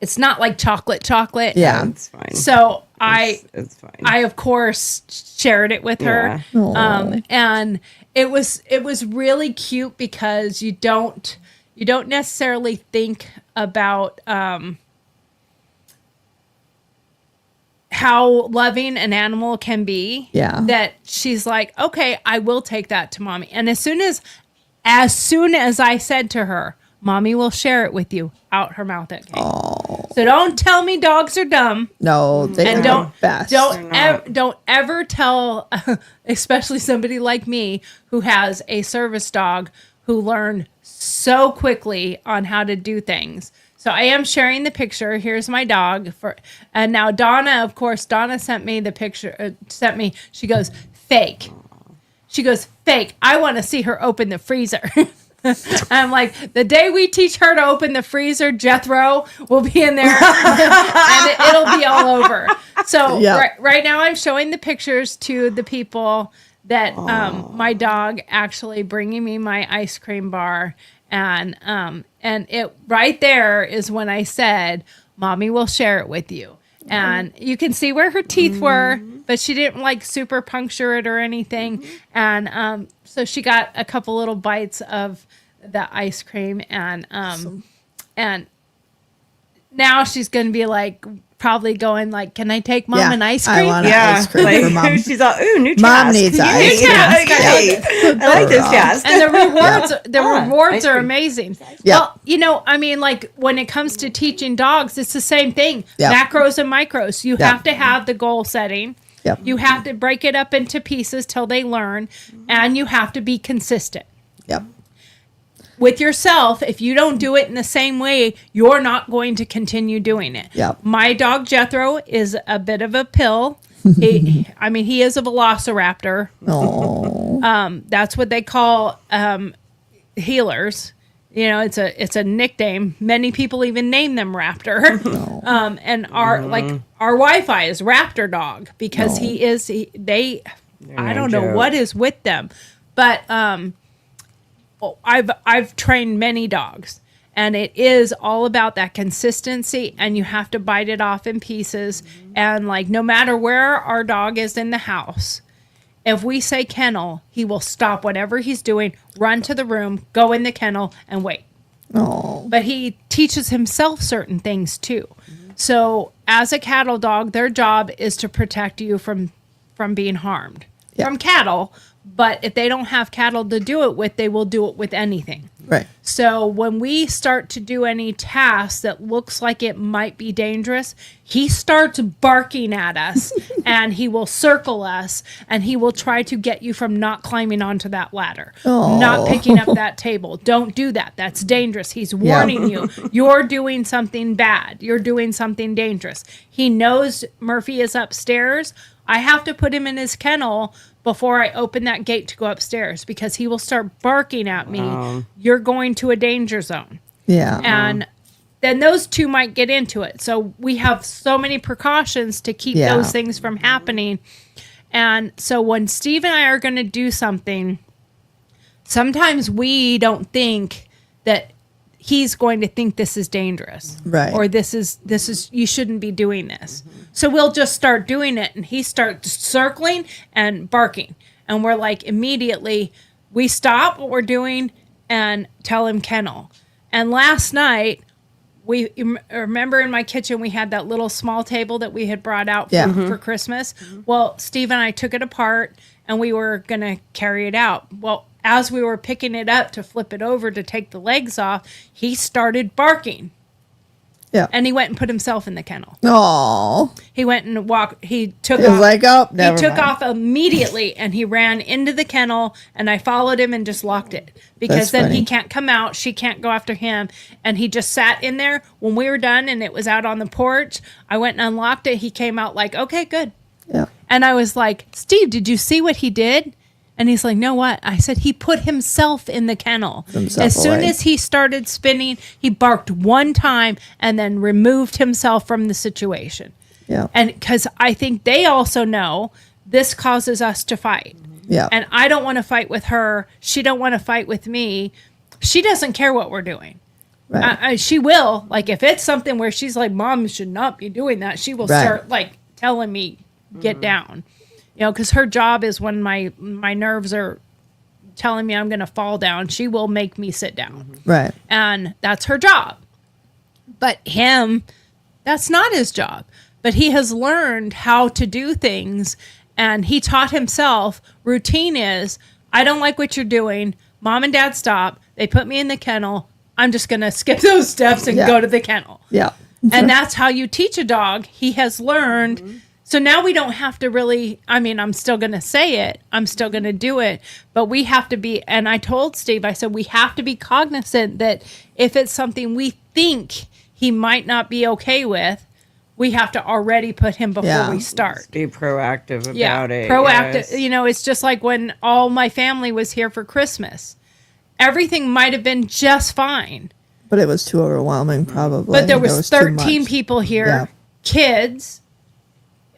It's not like chocolate. Yeah. It's fine. So It's fine. I of course shared it with her. Yeah. Aw. And it was really cute because you don't necessarily think about how loving an animal can be. Yeah. That she's like, "Okay, I will take that to mommy." And as soon as I said to her, "Mommy will share it with you," out her mouth it came. Oh. So don't tell me dogs are dumb. No, they And are the best. don't ever tell, especially somebody like me who has a service dog who learned so quickly on how to do things. So I am sharing the picture. Here's my dog and now Donna, of course, sent me the picture. She goes, "Fake." She goes, "Fake. I want to see her open the freezer." I'm like, the day we teach her to open the freezer, Jethro will be in there and it'll be all over. So Yep. right now I'm showing the pictures to the people that my dog actually bringing me my ice cream bar. And it right there is when I said, "Mommy will share it with you." And you can see where her teeth were, but she didn't like super puncture it or anything. And so she got a couple little bites of the ice cream, and now she's gonna be like probably going like, "Can I take mom an ice cream?" I want yeah. ice cream Like, for mom. she's all, ooh, new Mom task. needs Yay. ice cream. Yay. I like this task. And the rewards ice are cream. amazing. Yeah. Well, you know, I mean, like when it comes to teaching dogs, it's the same thing. Yeah. Macros and micros. You Yeah. have to have the goal setting. Yep. You have to break it up into pieces till they learn, and you have to be consistent. Yep. with yourself, if you don't do it in the same way, you're not going to continue doing it. Yep. My dog Jethro is a bit of a pill. He is a velociraptor. Oh, That's what they call healers. You know, it's a nickname. Many people even name them Raptor. And our Wi-Fi is Raptor Dog because I don't know what is with them, but I've trained many dogs, and it is all about that consistency, and you have to bite it off in pieces. And like, no matter where our dog is in the house, if we say kennel, he will stop whatever he's doing, run to the room, go in the kennel, and wait. oh, But he teaches himself certain things too. So as a cattle dog, their job is to protect you from being harmed from cattle. But if they don't have cattle to do it with, they will do it with anything. right. So when we start to do any task that looks like it might be dangerous, he starts barking at us and he will circle us and he will try to get you from not climbing onto that ladder, not picking up that table. Don't do that. That's dangerous. He's warning you. You're doing something bad. You're doing something dangerous. He knows Murphy is upstairs. I have to put him in his kennel before I open that gate to go upstairs because he will start barking at me. You're going to a danger zone. Yeah. And then those two might get into it. So we have so many precautions to keep those things from happening. And so when Steve and I are going to do something, sometimes we don't think that he's going to think this is dangerous. Right. Or this is you shouldn't be doing this. So we'll just start doing it and he starts circling and barking. And we're like, immediately we stop what we're doing and tell him kennel. And last night, remember in my kitchen, we had that little small table that we had brought out for Christmas. Well, Steve and I took it apart and we were going to carry it out. Well, as we were picking it up to flip it over to take the legs off, he started barking. Yeah. And he went and put himself in the kennel. Oh, He went and walked. He took it was off. like, oh, He never took mind. off immediately and he ran into the kennel and I followed him and just locked it because That's then funny. he can't come out. She can't go after him. And he just sat in there. When we were done and it was out on the porch, I went and unlocked it. He came out like, okay, good. Yeah. And I was like, Steve, did you see what he did? And he's like, no, what? I said, he put himself in the kennel. Himself As soon away. as he started spinning, he barked one time and then removed himself from the situation. Yeah. And because I think they also know this causes us to fight. Yeah. And I don't want to fight with her. She don't want to fight with me. She doesn't care what we're doing. Right. She will. Like, if it's something where she's like, Mom should not be doing that, she will Right. start, like, telling me, get down. You know, because her job is when my nerves are telling me I'm going to fall down, she will make me sit down. Right. And that's her job. But him, that's not his job. But he has learned how to do things. And he taught himself routine is, I don't like what you're doing. Mom and Dad stop. They put me in the kennel. I'm just going to skip those steps and Yeah. go to the kennel. Yeah. And that's how you teach a dog. He has learned. So now we don't have to really, I mean, I'm still going to say it. I'm still going to do it. But we have to be, and I told Steve, I said, we have to be cognizant that if it's something we think he might not be okay with, we have to already put him before Yeah. we start. Be proactive about Yeah, it. proactive. yes. You know, it's just like when all my family was here for Christmas. Everything might have been just fine. But it was too overwhelming, probably. But there was too 13 much. people here, Yeah. kids.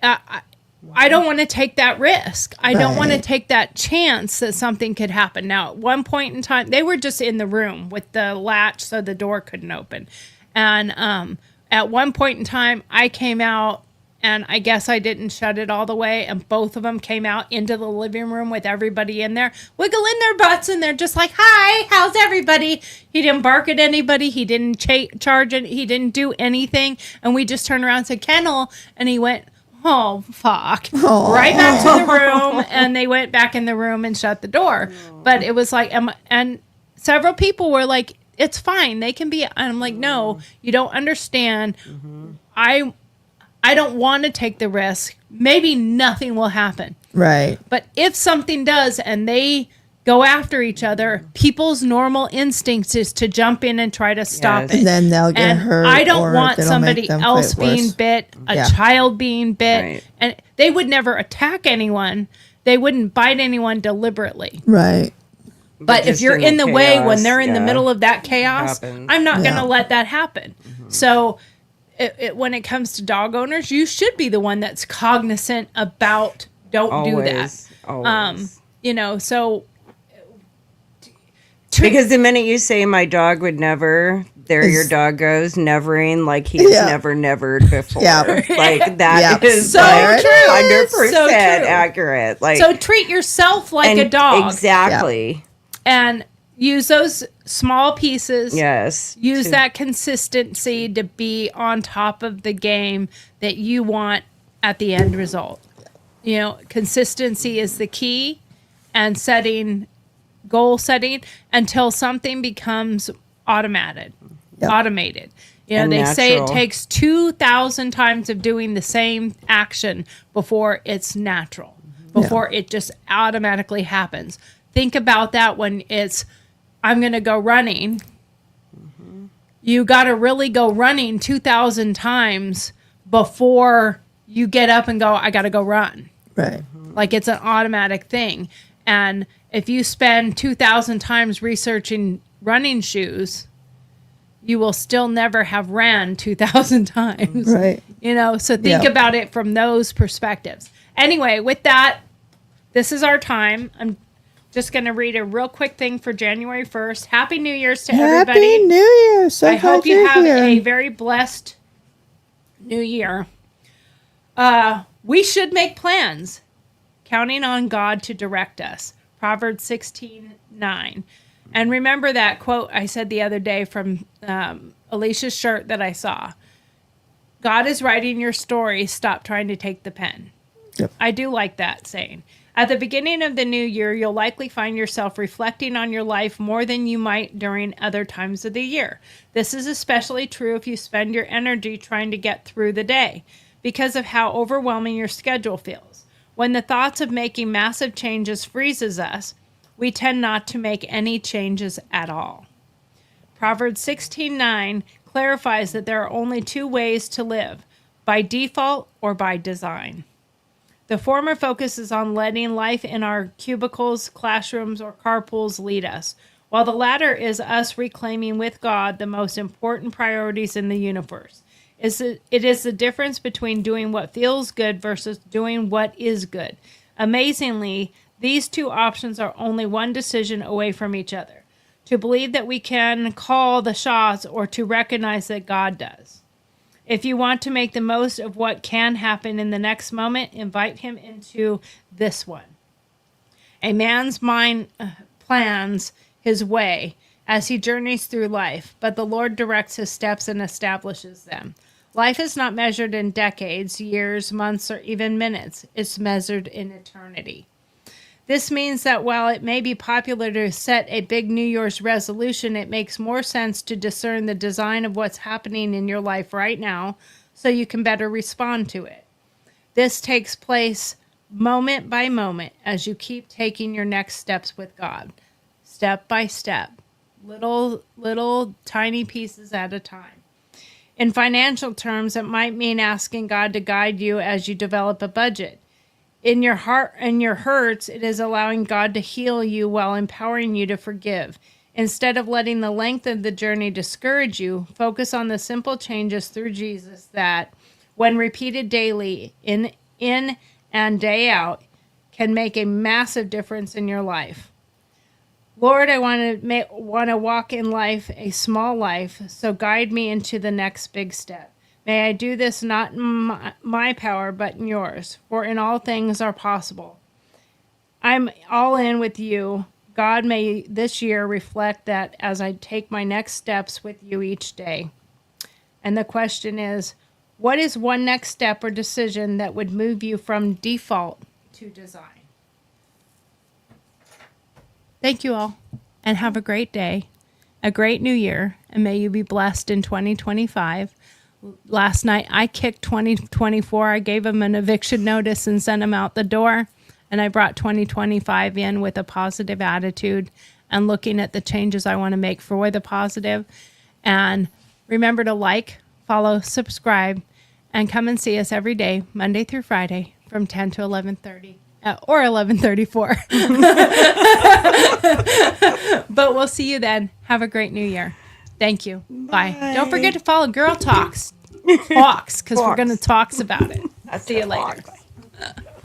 I don't want to take that risk. I don't want to Right. take that chance that something could happen. Now, at one point in time, they were just in the room with the latch so the door couldn't open. And at one point in time, I came out and I guess I didn't shut it all the way. And both of them came out into the living room with everybody in there, wiggling their butts. And they're just like, hi, how's everybody? He didn't bark at anybody. He didn't charge it. He didn't do anything. And we just turned around and said, kennel. And he went, oh, fuck. Right back to the room. And they went back in the room and shut the door. But it was like, and several people were like, it's fine. They can be. And I'm like, no, you don't understand. I don't want to take the risk. Maybe nothing will happen. Right. But if something does and they go after each other, people's normal instincts is to jump in and try to stop Yes. it. And then they'll get And hurt. I don't or want it'll somebody make them else fight being worse. bit, a Yeah. child being bit, Right. and they would never attack anyone. They wouldn't bite anyone deliberately. Right. But if just you're in the way when chaos, they're in the yeah. middle of that chaos, Happens. I'm not going Yeah. to let that happen. So when it comes to dog owners, you should be the one that's cognizant about don't do that. Always. You know, so Because the minute you say my dog would never, there your Is- dog goes, nevering like he's Yeah. never nevered before. Yeah. Like that Yeah. is So like true. 100% So true. accurate. Like so treat yourself like a and- dog Exactly. and use those small pieces. Yes. Use To- that consistency to be on top of the game that you want at the end result. You know, consistency is the key, and goal setting until something becomes automated. Yep. Automated. You know, And they say it natural. takes 2,000 times of doing the same action before it's natural, before it just automatically happens. Think about that when it's, I'm going to go running. You got to really go running 2,000 times before you get up and go, I got to go run. Right. Like it's an automatic thing. And if you spend 2,000 times researching running shoes, you will still never have ran 2,000 times. Right. You know, so think Yeah. about it from those perspectives. Anyway, with that, this is our time. I'm just going to read a real quick thing for January 1st. Happy New Year's to everybody. Happy New Year. So I hope glad you you're have here. a very blessed new year. We should make plans, counting on God to direct us. Proverbs 16:9. And remember that quote I said the other day from Alicia's shirt that I saw. God is writing your story. Stop trying to take the pen. Yep. I do like that saying. At the beginning of the new year, you'll likely find yourself reflecting on your life more than you might during other times of the year. This is especially true if you spend your energy trying to get through the day because of how overwhelming your schedule feels. When the thoughts of making massive changes freezes us, we tend not to make any changes at all. Proverbs 16:9 clarifies that there are only two ways to live, by default or by design. The former focuses on letting life in our cubicles, classrooms, or carpools lead us, while the latter is us reclaiming with God the most important priorities in the universe. It is the difference between doing what feels good versus doing what is good. Amazingly, these two options are only one decision away from each other. To believe that we can call the shots or to recognize that God does. If you want to make the most of what can happen in the next moment, invite him into this one. A man's mind plans his way as he journeys through life, but the Lord directs his steps and establishes them. Life is not measured in decades, years, months, or even minutes. It's measured in eternity. This means that while it may be popular to set a big New Year's resolution, it makes more sense to discern the design of what's happening in your life right now so you can better respond to it. This takes place moment by moment as you keep taking your next steps with God, step by step, little tiny pieces at a time. In financial terms, it might mean asking God to guide you as you develop a budget. In your heart and your hurts, it is allowing God to heal you while empowering you to forgive. Instead of letting the length of the journey discourage you, focus on the simple changes through Jesus that, when repeated daily, in and day out, can make a massive difference in your life. Lord, I want to walk in life, a small life, so guide me into the next big step. May I do this not in my power, but in yours, for in all things are possible. I'm all in with you. God, may this year reflect that as I take my next steps with you each day. And the question is, what is one next step or decision that would move you from default to design? Thank you all, and have a great day, a great new year, and may you be blessed in 2025. Last night, I kicked 2024. I gave him an eviction notice and sent him out the door. And I brought 2025 in with a positive attitude and looking at the changes I want to make for the positive. And remember to like, follow, subscribe, and come and see us every day, Monday through Friday, from 10 to 11:30 or 11:34. But we'll see you then. Have a great new year. Thank you. Bye. Don't forget to follow Girl Talks, because we're going to talks about it. See you later.